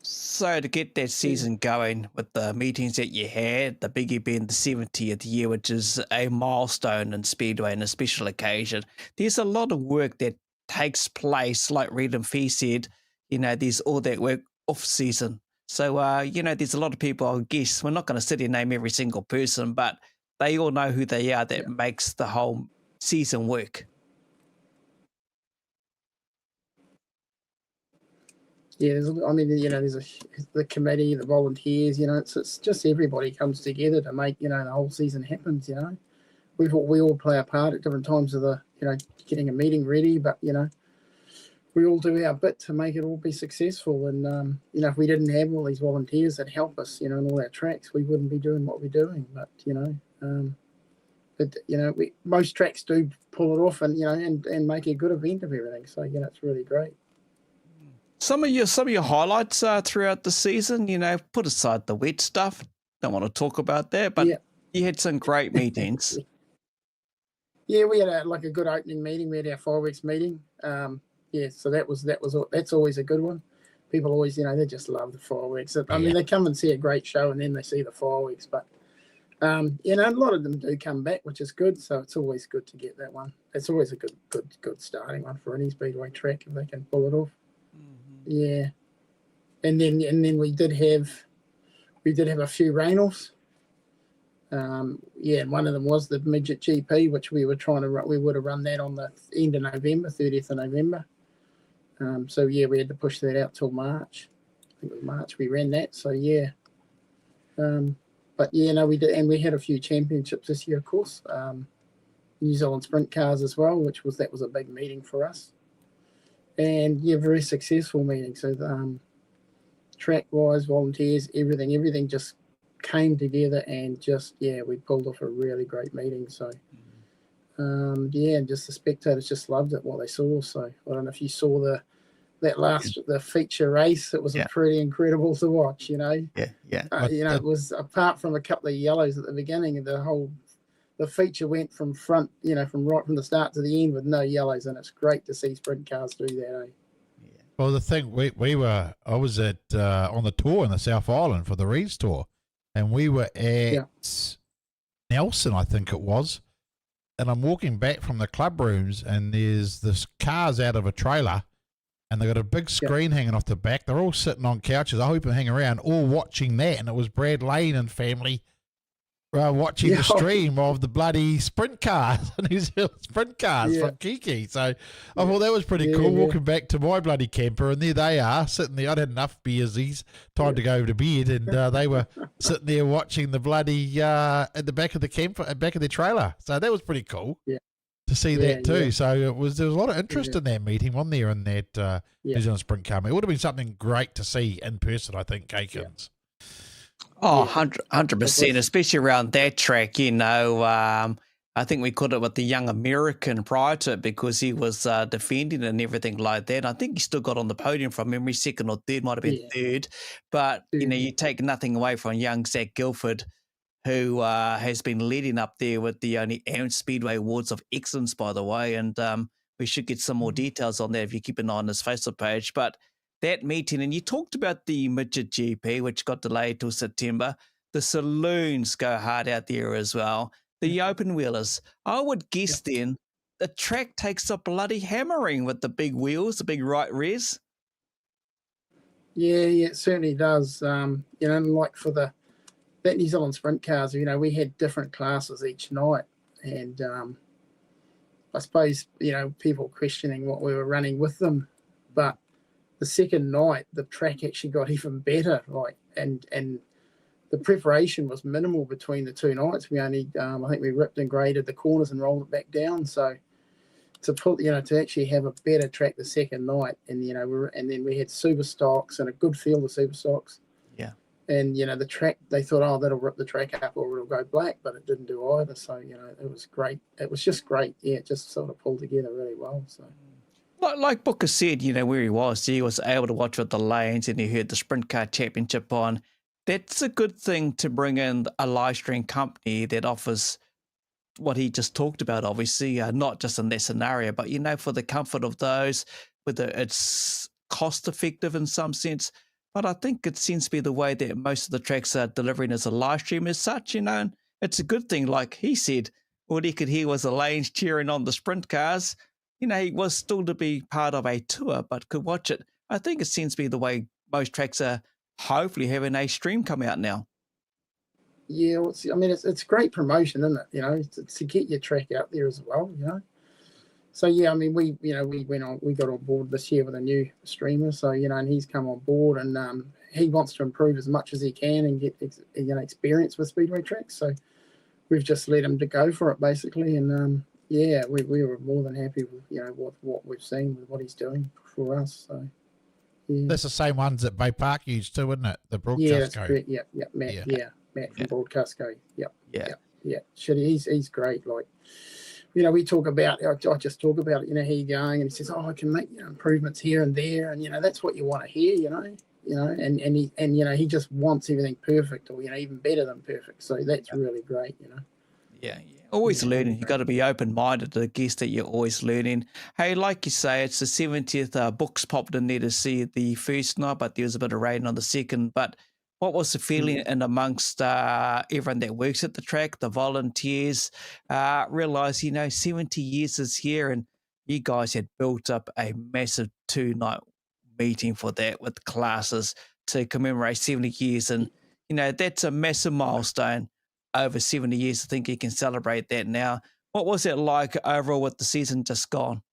B: So to get that season going with the meetings that you had, the biggie being the 70th year, which is a milestone in Speedway and a special occasion, there's a lot of work that takes place, like Reed and Fee said, there's all that work off season. So, there's a lot of people, I guess, we're not going to sit here and name every single person, but they all know who they are that makes the whole season work.
F: Yeah, there's the committee, the volunteers, it's just everybody comes together to make, the whole season happens, We all play a part at different times of the, getting a meeting ready, but, we all do our bit to make it all be successful. And, if we didn't have all these volunteers that help us, in all our tracks, we wouldn't be doing what we're doing. But, most tracks do pull it off and make a good event of everything. So, it's really great.
B: Some of your highlights throughout the season, put aside the wet stuff. Don't want to talk about that, but you had some great meetings.
F: Yeah, we had a good opening meeting. We had our fireworks meeting. So that's always a good one. People always, they just love the fireworks. I mean, they come and see a great show and then they see the fireworks. But a lot of them do come back, which is good. So it's always good to get that one. It's always a good starting one for any speedway track if they can pull it off. Yeah, and then we did have a few rain-offs. And one of them was the midget GP, which we were trying to run. We would have run that on the end of November, 30th of November. We had to push that out till March. I think it was March we ran that. So we did, and we had a few championships this year, of course. New Zealand sprint cars as well, that was a big meeting for us. And very successful meeting. So track wise, volunteers, everything just came together and we pulled off a really great meeting. So and just the spectators just loved it what they saw. So I don't know if you saw the feature race. It was pretty incredible to watch. It was, apart from a couple of yellows at the beginning, the feature went from front, from right from the start to the end with no yellows, and it's great to see sprint cars do that.
C: Well, the thing I was at on the tour in the South Island for the Reeds tour, and we were at Nelson, I think it was, and I'm walking back from the club rooms, and there's this cars out of a trailer, and they got a big screen hanging off the back. They're all sitting on couches. I hope and hang around, all watching that, and it was Brad Lane and family. Watching the stream of the bloody sprint cars, New Zealand sprint cars from Kihikihi. So I thought that was pretty cool, walking back to my bloody camper, and there they are, sitting there. I'd had enough beersies, time to go to bed, and they were sitting there watching the bloody at the back of the camper, at back of the trailer. So that was pretty cool to see that too. So there was a lot of interest in that meeting, wasn't there, in that New Zealand sprint car meet. It would have been something great to see in person, I think, Aikens.
B: Oh, 100%, especially around that track, I think we caught it with the young American prior to it because he was defending and everything like that. I think he still got on the podium from memory, second or third, might have been third. But, you take nothing away from young Zach Guilford, who has been leading up there with the only Speedway Awards of Excellence, by the way. And we should get some more details on that if you keep an eye on his Facebook page. But that meeting, and you talked about the midget GP, which got delayed till September. The saloons go hard out there as well. The open wheelers. I would guess then the track takes a bloody hammering with the big wheels, the big right rears.
F: Yeah, it certainly does. Like for that New Zealand sprint cars, we had different classes each night, and I suppose people questioning what we were running with them, but the second night, the track actually got even better, and the preparation was minimal between the two nights. We only, I think we ripped and graded the corners and rolled it back down. So to actually have a better track the second night, and and then we had super stocks and a good field of super stocks. Yeah. And the track, they thought, that'll rip the track up or it'll go black, but it didn't do either. So it was great. It was just great. Yeah, it just sort of pulled together really well. So.
B: Like Booker said, where he was able to watch with the lanes and he heard the Sprint Car Championship on. That's a good thing to bring in a live stream company that offers what he just talked about, obviously, not just in that scenario, but, for the comfort of those, whether it's cost effective in some sense. But I think it seems to be the way that most of the tracks are delivering as a live stream as such, and it's a good thing. Like he said, all he could hear was the lanes cheering on the sprint cars. He was still to be part of a tour, but could watch it. I think it seems to be the way most tracks are hopefully having a stream come out now.
F: Yeah, it's great promotion, isn't it? To get your track out there as well, So, we got on board this year with a new streamer. So, and he's come on board and he wants to improve as much as he can and get, experience with Speedway tracks. So we've just let him to go for it, basically. And, we were more than happy with what we've seen with what he's doing for us. So
C: that's the same ones that Bay Park used too, isn't it? The broadcast.
F: Yeah, that's correct. Matt from Broadcast Go. Shit, he's great. Like we talk about. I just talk about it. He going and he says, "Oh, I can make improvements here and there," and that's what you want to hear. And he just wants everything perfect, or even better than perfect. So that's really great.
B: Yeah. Always learning. You've got to be open-minded to the guest that you're always learning. Hey, like you say, it's the 70th. Books popped in there to see the first night, but there was a bit of rain on the second. But what was the feeling in amongst everyone that works at the track, the volunteers, realise, 70 years is here and you guys had built up a massive 2-night meeting for that with classes to commemorate 70 years. And, that's a massive milestone. Over 70 years, I think you can celebrate that now. What was it like overall with the season just gone?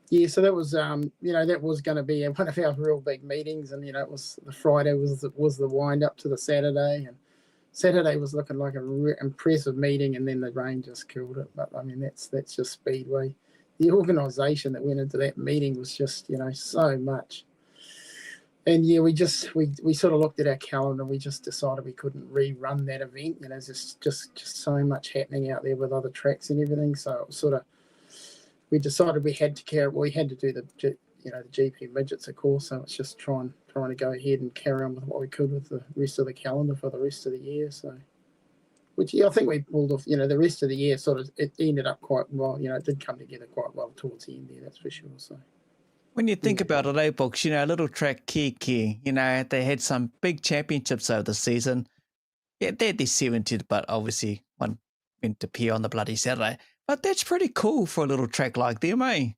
F: Yeah, so that was, that was going to be one of our real big meetings, and it was the Friday was the wind up to the Saturday, and Saturday was looking like a impressive meeting, and then the rain just killed it. But that's just Speedway. The organisation that went into that meeting was just so much. And we sort of looked at our calendar and we just decided we couldn't rerun that event. There's just so much happening out there with other tracks and everything. So it was we decided we had to do the GP midgets, of course. So it's just trying to go ahead and carry on with what we could with the rest of the calendar for the rest of the year. So, which I think we pulled off. The rest of the year it ended up quite well. It did come together quite well towards the end there. That's for sure. So.
B: When you think about it, Books, little track Kihikihi, they had some big championships over the season. Yeah, they had their 70th, but obviously one went to appear on the bloody Saturday. But that's pretty cool for a little track like them, eh?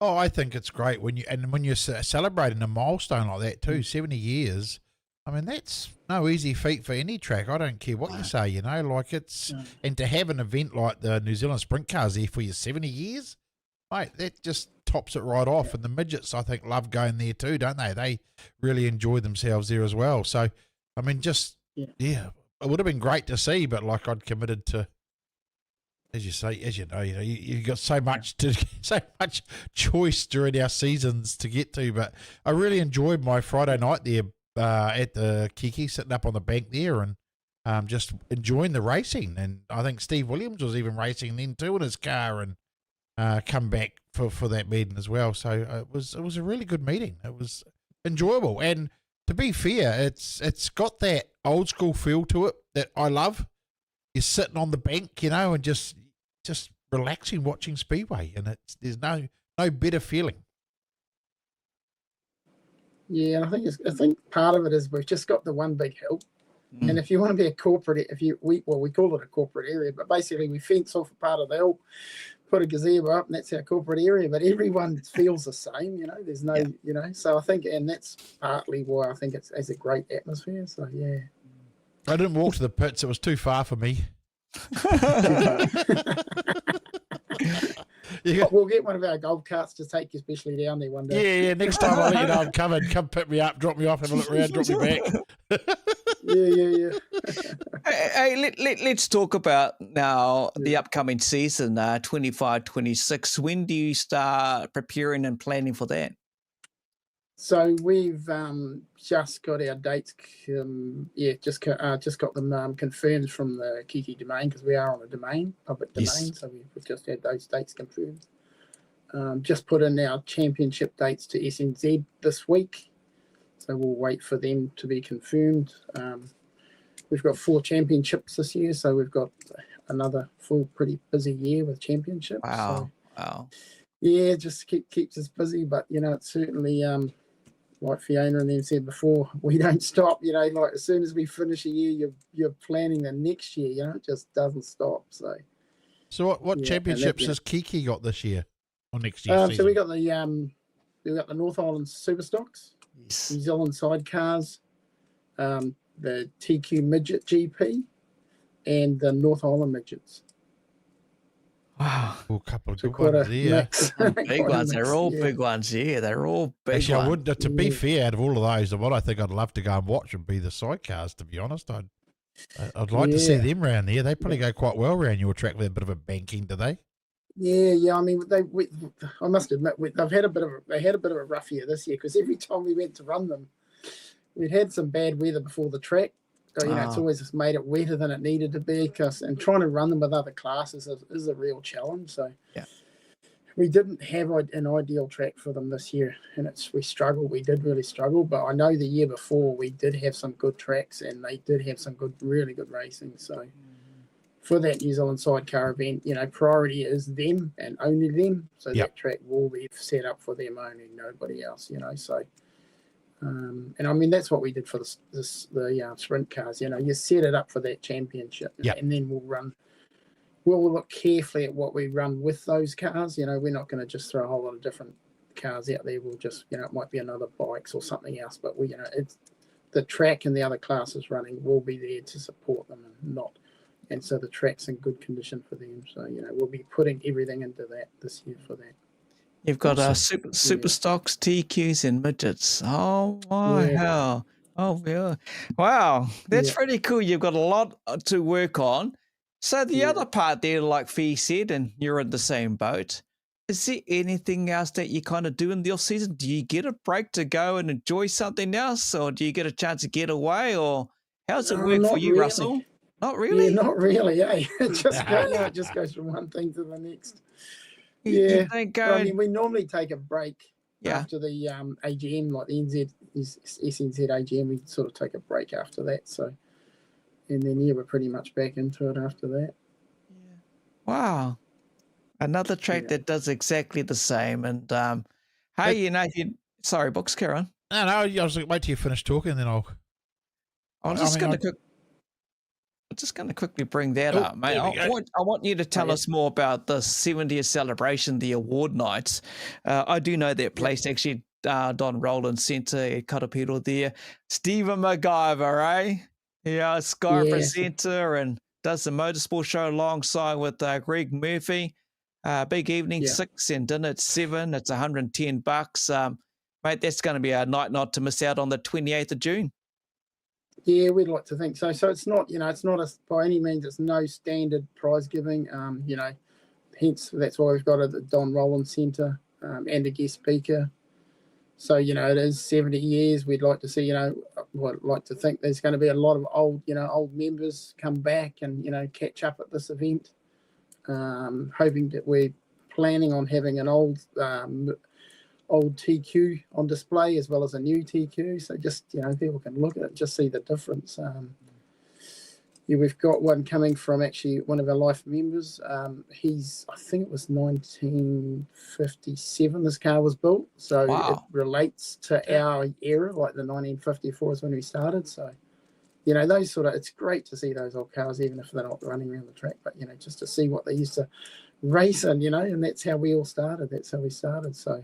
C: Oh, I think it's great when you're celebrating a milestone like that too, 70 years. I mean, that's no easy feat for any track. I don't care what you say, and to have an event like the New Zealand Sprint Cars there for your 70 years, mate, that just tops it right off. And the midgets, I think, love going there too, don't they? They really enjoy themselves there as well. So, I mean, it would have been great to see, but I'd committed to, as you know, you got so much choice during our seasons to get to. But I really enjoyed my Friday night there at the Kiki, sitting up on the bank there and just enjoying the racing. And I think Steve Williams was even racing then too in his car and come back for that meeting as well. So it was a really good meeting. It was enjoyable, and to be fair, it's got that old school feel to it that I love. You're sitting on the bank, and just relaxing, watching Speedway, and there's no better feeling.
F: Yeah, I think part of it is we've just got the one big hill, and if you want to be a corporate, we call it a corporate area, but basically we fence off a part of the hill, put a gazebo up, and that's our corporate area. But everyone feels the same, There's no, So I think, and that's partly why I think it's a great atmosphere. So yeah.
C: I didn't walk to the pits; it was too far for me.
F: We'll get one of our golf carts to take you especially down there one day.
C: Yeah. Next time I'll let you know I'm coming. Come pick me up, drop me off, have a look around, drop me back.
F: Yeah.
B: Hey, let's talk about now the upcoming season, 25-26. When do you start preparing and planning for that?
F: So we've just got our dates. Just got them confirmed from the Kiki domain, because we are on a public domain.
B: Yes.
F: So we've just had those dates confirmed. Just put in our championship dates to SNZ this week. So we'll wait for them to be confirmed. We've got 4 championships this year, so we've got another full, pretty busy year with championships.
B: Wow.
F: So,
B: Wow.
F: Yeah, just keeps us busy, but it's certainly like Fiona and them said before, we don't stop. Like as soon as we finish a year, you're planning the next year. It just doesn't stop. So
C: what championships has Kiki got this year or next year?
F: So we got the North Island Super Stocks,
B: Yes.
F: New Zealand Sidecars, the TQ Midget GP, and the North Island Midgets.
B: Wow.
C: A couple of
F: So
C: good
F: quite
C: ones
F: a
C: there.
F: mix.
B: Big ones. They're all
F: Yeah.
B: big ones. Yeah, they're all big
C: Actually, I
B: ones.
C: would. To be fair, out of all of those, the one I think I'd love to go and watch would be the sidecars. To be honest, I'd like to see
F: Yeah.
C: them around there. They probably go quite well around your track with a bit of a banking, do they?
F: Yeah. I mean, I must admit, they had a bit of a rough year this year, because every time we went to run them, we'd had some bad weather before the track. So, it's always just made it wetter than it needed to be, and trying to run them with other classes is a real challenge. So
B: Yeah.
F: we didn't have an ideal track for them this year, and we struggled. We did really struggle, but I know the year before we did have some good tracks, and they did have some really good racing. So for that New Zealand Sidecar event, priority is them and only them. So
C: Yep.
F: that track will be set up for them only, nobody else. So. And I mean, that's what we did for the sprint cars. You set it up for that championship,
C: Yep.
F: and then we'll look carefully at what we run with those cars. We're not going to just throw a whole lot of different cars out there. We'll just, it might be another bikes or something else, but it's the track and the other classes running will be there to support them and so the track's in good condition for them. So, we'll be putting everything into that this year for that.
B: You've got super stocks, TQs, and midgets. Oh, my hell. Oh, yeah. Wow. That's pretty cool. You've got a lot to work on. So the other part there, like Fee said, and you're in the same boat, is there anything else that you kind of do in the off-season? Do you get a break to go and enjoy something else, or do you get a chance to get away, or how's it work for you,
F: really.
B: Russell? Not really?
F: Yeah, not really, eh? It just goes from one thing to the next.
B: You
F: Yeah,
B: don't go
F: I mean, we normally take a break
B: Yeah.
F: after the AGM, like the SNZ AGM, we sort of take a break after that. So, and then we're pretty much back into it after that.
B: Wow. Another track that does exactly the same. And hey, sorry, Books, carry on.
C: No, I was like, wait till you finish talking, and then I'll.
B: I'm just going to quickly bring that up, mate. I want you to tell us more about the 70th celebration, the award nights. I do know that place actually, Don Rowland Centre at Kokpit there. Stephen MacGyver, eh? Yeah, Sky presenter and does the motorsport show alongside with Greg Murphy. Big evening, 6 and dinner at 7. It's $110. Mate, that's going to be a night not to miss out on the 28th of June.
F: Yeah, we'd like to think so. So it's not, it's not by any means, it's no standard prize giving. Hence that's why we've got it at the Don Rowland Centre and a guest speaker. So, it is 70 years. We'd like to see, I'd like to think there's going to be a lot of old members come back and, catch up at this event. Hoping that we're planning on having an old TQ on display as well as a new TQ. So just, people can look at it, just see the difference. We've got one coming from actually one of our life members. I think it was 1957 this car was built. So it relates to our era, like the 1954 is when we started. So, those it's great to see those old cars, even if they're not running around the track, but, just to see what they used to race in, and that's how we all started. That's how we started. So,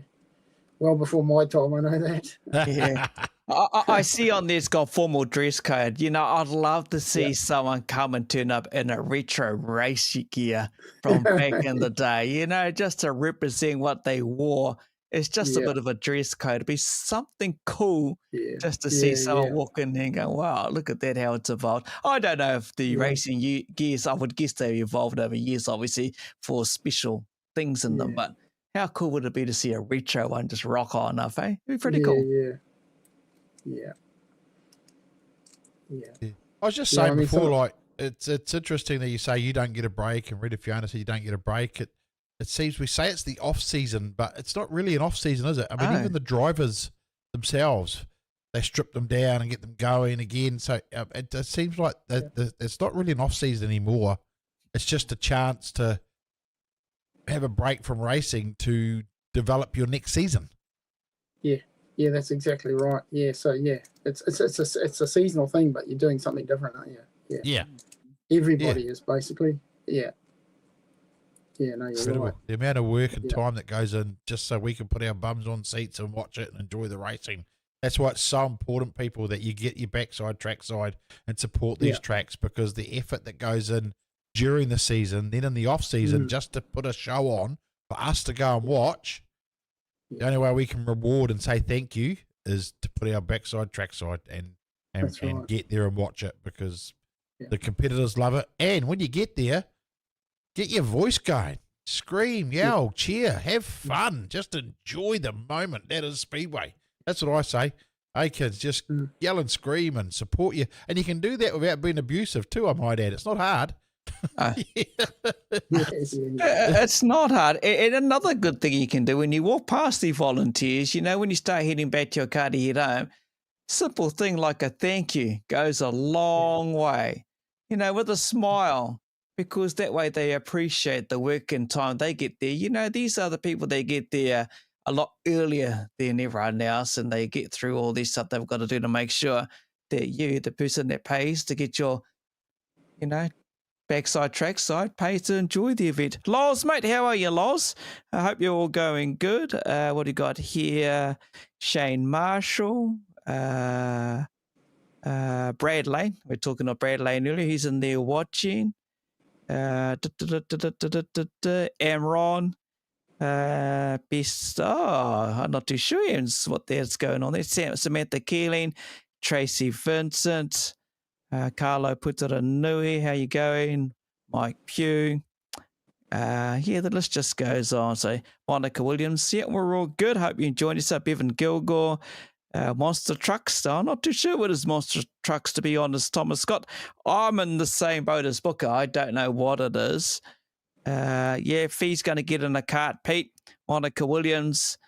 F: well before my time, I know that.
B: Yeah. I see on this got formal dress code. I'd love to see someone come and turn up in a retro race gear from back in the day, just to represent what they wore. It's just a bit of a dress code. It'd be something cool just to see someone walk in there and go, wow, look at that, how it's evolved. I don't know if the racing gears, I would guess they've evolved over years, obviously, for special things in them. But how cool would it be to see a retro one just rock on enough, eh? It'd be pretty cool.
F: Yeah.
C: I was just saying before, it's interesting that you say you don't get a break, and Fiona said you don't get a break. It seems we say it's the off season, but it's not really an off season, is it? I mean, even the drivers themselves, they strip them down and get them going again. So it seems like it's not really an off season anymore. It's just a chance to have a break from racing to develop your next season.
F: Yeah, that's exactly right. Yeah, so it's a seasonal thing, but you're doing something different, aren't you?
C: Yeah.
F: Everybody is basically. Yeah. Yeah, no, you're right.
C: The amount of work and time that goes in just so we can put our bums on seats and watch it and enjoy the racing. That's why it's so important, people, that you get your backside, trackside, and support these tracks, because the effort that goes in during the season, then in the off season, just to put a show on for us to go and watch. The only way we can reward and say thank you is to put our backside, trackside, and get there and watch it, because the competitors love it. And when you get there, get your voice going. Scream, yell, cheer, have fun. Just enjoy the moment. That is Speedway. That's what I say. Hey, kids, just yell and scream and support you. And you can do that without being abusive too, I might add. It's not hard.
B: It's not hard. And another good thing you can do when you walk past the volunteers, when you start heading back to your car to head home, simple thing like a thank you goes a long way, with a smile, because that way they appreciate the work and time they get there. These are the people that get there a lot earlier than everyone else, and they get through all this stuff they've got to do to make sure that you, the person that pays to get your, backside, trackside, pays to enjoy the event. Loz, mate, how are you, Loz? I hope you're all going good. What do you got here? Shane Marshall, Brad Lane. We're talking about Brad Lane earlier. He's in there watching. Amron. Best. I'm not too sure what there's going on there. Samantha Keeling, Tracy Vincent. Carlo Putaranui, how you going? Mike Pugh. The list just goes on. So Monica Williams, we're all good. Hope you enjoyed yourself. Evan Gilgore, Monster Trucks. I'm not too sure what is Monster Trucks, to be honest, Thomas Scott. I'm in the same boat as Booker. I don't know what it is. Fee's going to get in a cart, Pete. Monica Williams.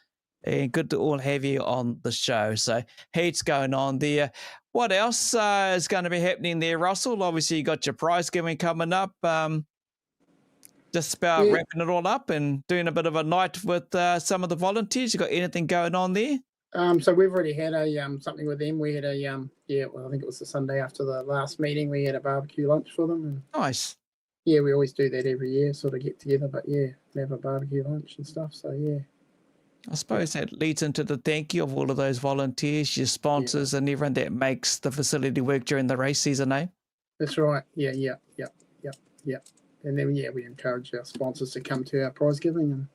B: And good to all have you on the show. So heaps going on there. What else is going to be happening there, Russell? Obviously, you got your prize giving coming up. Just about wrapping it all up and doing a bit of a night with some of the volunteers. You got anything going on there?
F: So we've already had a something with them. We had a well, I think it was the Sunday after the last meeting. We had a barbecue lunch for them. And
B: Nice.
F: yeah, we always do that every year, sort of get together. But yeah, have a barbecue lunch and stuff. So yeah.
B: I suppose that leads into the thank you of all of those volunteers, your sponsors, and everyone that makes the facility work during the race season, eh?
F: That's right. Yeah. And then we encourage our sponsors to come to our prize giving and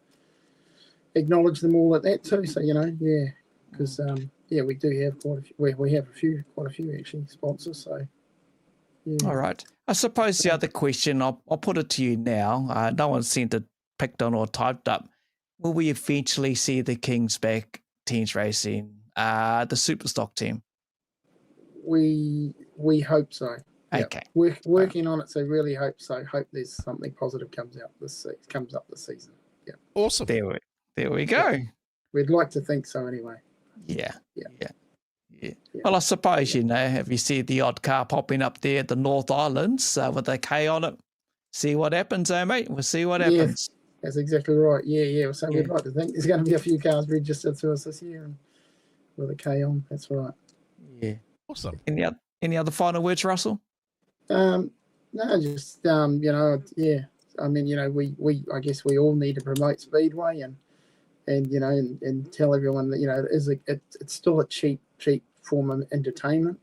F: acknowledge them all at that too. So because we do have quite a few. We have quite a few actually sponsors. So yeah.
B: All right. I suppose the other question, I'll put it to you now. No one seemed to picked on or typed up. Will we eventually see the Kings back teams racing, the Superstock team?
F: We hope so.
B: Okay.
F: We're working on it, so really hope so. Hope there's something positive comes up this season. Yeah.
C: Awesome.
B: There we go.
F: Yeah. We'd like to think so anyway.
B: Yeah. Well, I suppose, if you see the odd car popping up there at the North Islands with a K on it, see what happens, mate. We'll see what happens.
F: That's exactly right. Yeah. So we'd like to think there's going to be a few cars registered to us this year and with a K on. That's right.
B: Yeah.
C: Awesome.
B: Any other final words, Russell?
F: No, just I mean, we I guess we all need to promote Speedway and tell everyone that it's still a cheap form of entertainment,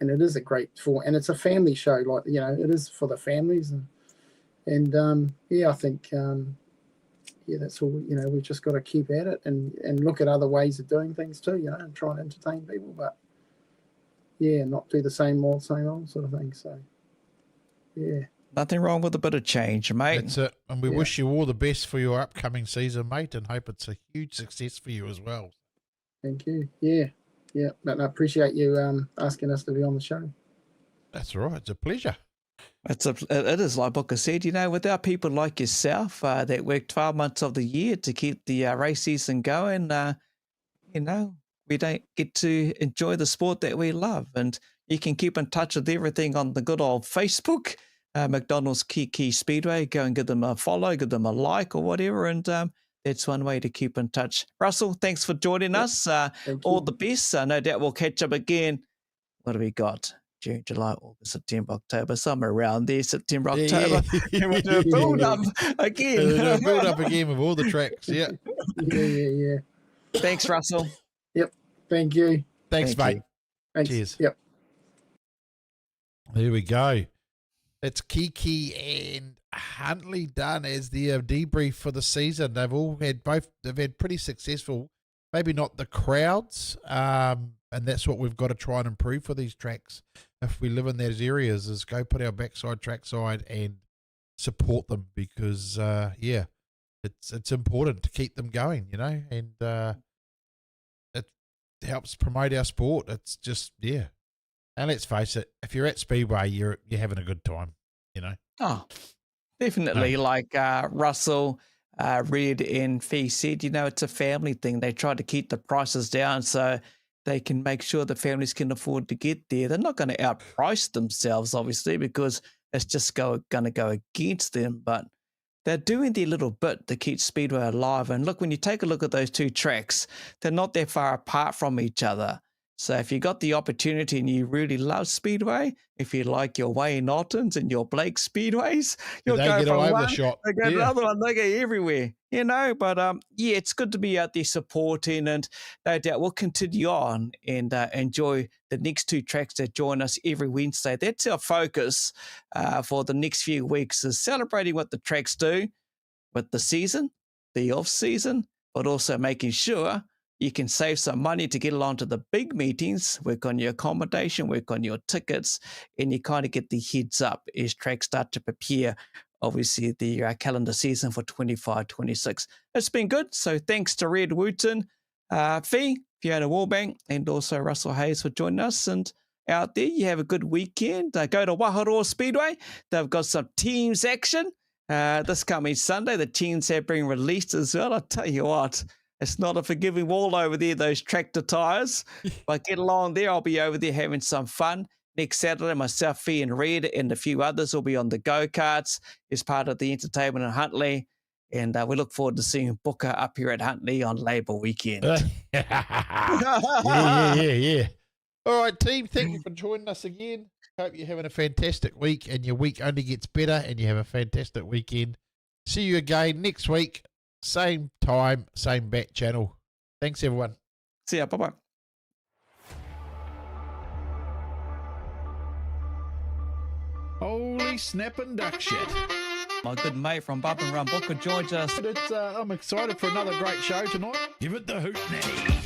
F: and it is a great and it's a family show, like it is for the families and I think that's all. We've just got to keep at it and look at other ways of doing things too, and try and entertain people, but not do the same old sort of thing. So
B: nothing wrong with a bit of change, mate.
C: That's it. And we wish you all the best for your upcoming season, mate, and hope it's a huge success for you as well.
F: Thank you. Yeah. But I appreciate you asking us to be on the show.
C: That's all right. It's a pleasure.
B: It is like Booker said, without people like yourself that work 12 months of the year to keep the race season going, we don't get to enjoy the sport that we love. And you can keep in touch with everything on the good old Facebook, McDonald's Kihikihi Speedway. Go and give them a follow, give them a like or whatever. And that's one way to keep in touch. Russell, thanks for joining us. All the best. No doubt we'll catch up again. What do we got? June, July, August, September, October, somewhere around there, September, October. And we'll do a build-up again.
C: We'll do a build-up again with all the tracks, yeah.
F: Yeah.
B: Thanks, Russell.
F: Yep. Thank you.
C: Thanks, mate.
B: You.
F: Thanks.
C: Cheers.
F: Yep.
C: There we go. It's Kiki and Huntly done as the debrief for the season. They've had pretty successful, maybe not the crowds, and that's what we've got to try and improve for these tracks. If we live in those areas, is go put our backside trackside and support them because, it's important to keep them going, and it helps promote our sport. It's just, And let's face it, if you're at Speedway, you're having a good time,
B: Oh, definitely.
C: No.
B: Like Russell, Red and Fee said, it's a family thing. They try to keep the prices down so they can make sure the families can afford to get there. They're not going to outprice themselves, obviously, because it's just going to go against them. But they're doing their little bit to keep Speedway alive. And look, when you take a look at those two tracks, they're not that far apart from each other. So if you got the opportunity and you really love Speedway, if you like your Wayne Ottens and your Blake Speedways, you'll
C: they
B: go
C: get
B: from
C: all over
B: one,
C: the shop.
B: they go to another one, they go everywhere, But it's good to be out there supporting, and no doubt we'll continue on and enjoy the next two tracks that join us every Wednesday. That's our focus for the next few weeks, is celebrating what the tracks do with the season, the off season, but also making sure you can save some money to get along to the big meetings, work on your accommodation, work on your tickets, and you kind of get the heads up as tracks start to prepare, obviously, the calendar season for 25-26. It's been good. So thanks to Red Wooten, Fee, Fiona Warbank, and also Russell Hayes for joining us. And out there, you have a good weekend. Go to Waharoa Speedway. They've got some teams action this coming Sunday. The teams have been released as well. I'll tell you what, It's not a forgiving wall over there, those tractor tyres. But get along there. I'll be over there having some fun. Next Saturday, myself, Fee and Red, and a few others will be on the go-karts as part of the entertainment in Huntly. And we look forward to seeing Booker up here at Huntly on Labour Weekend.
C: Yeah. All right, team, thank you for joining us again. Hope you're having a fantastic week and your week only gets better and you have a fantastic weekend. See you again next week, same time, same bat channel. Thanks, everyone.
B: See ya. Bye-bye.
A: Holy snapping duck shit.
B: My good mate from Bub and Run Booker joins us.
A: I'm excited for another great show tonight. Give it the hoot, Natty.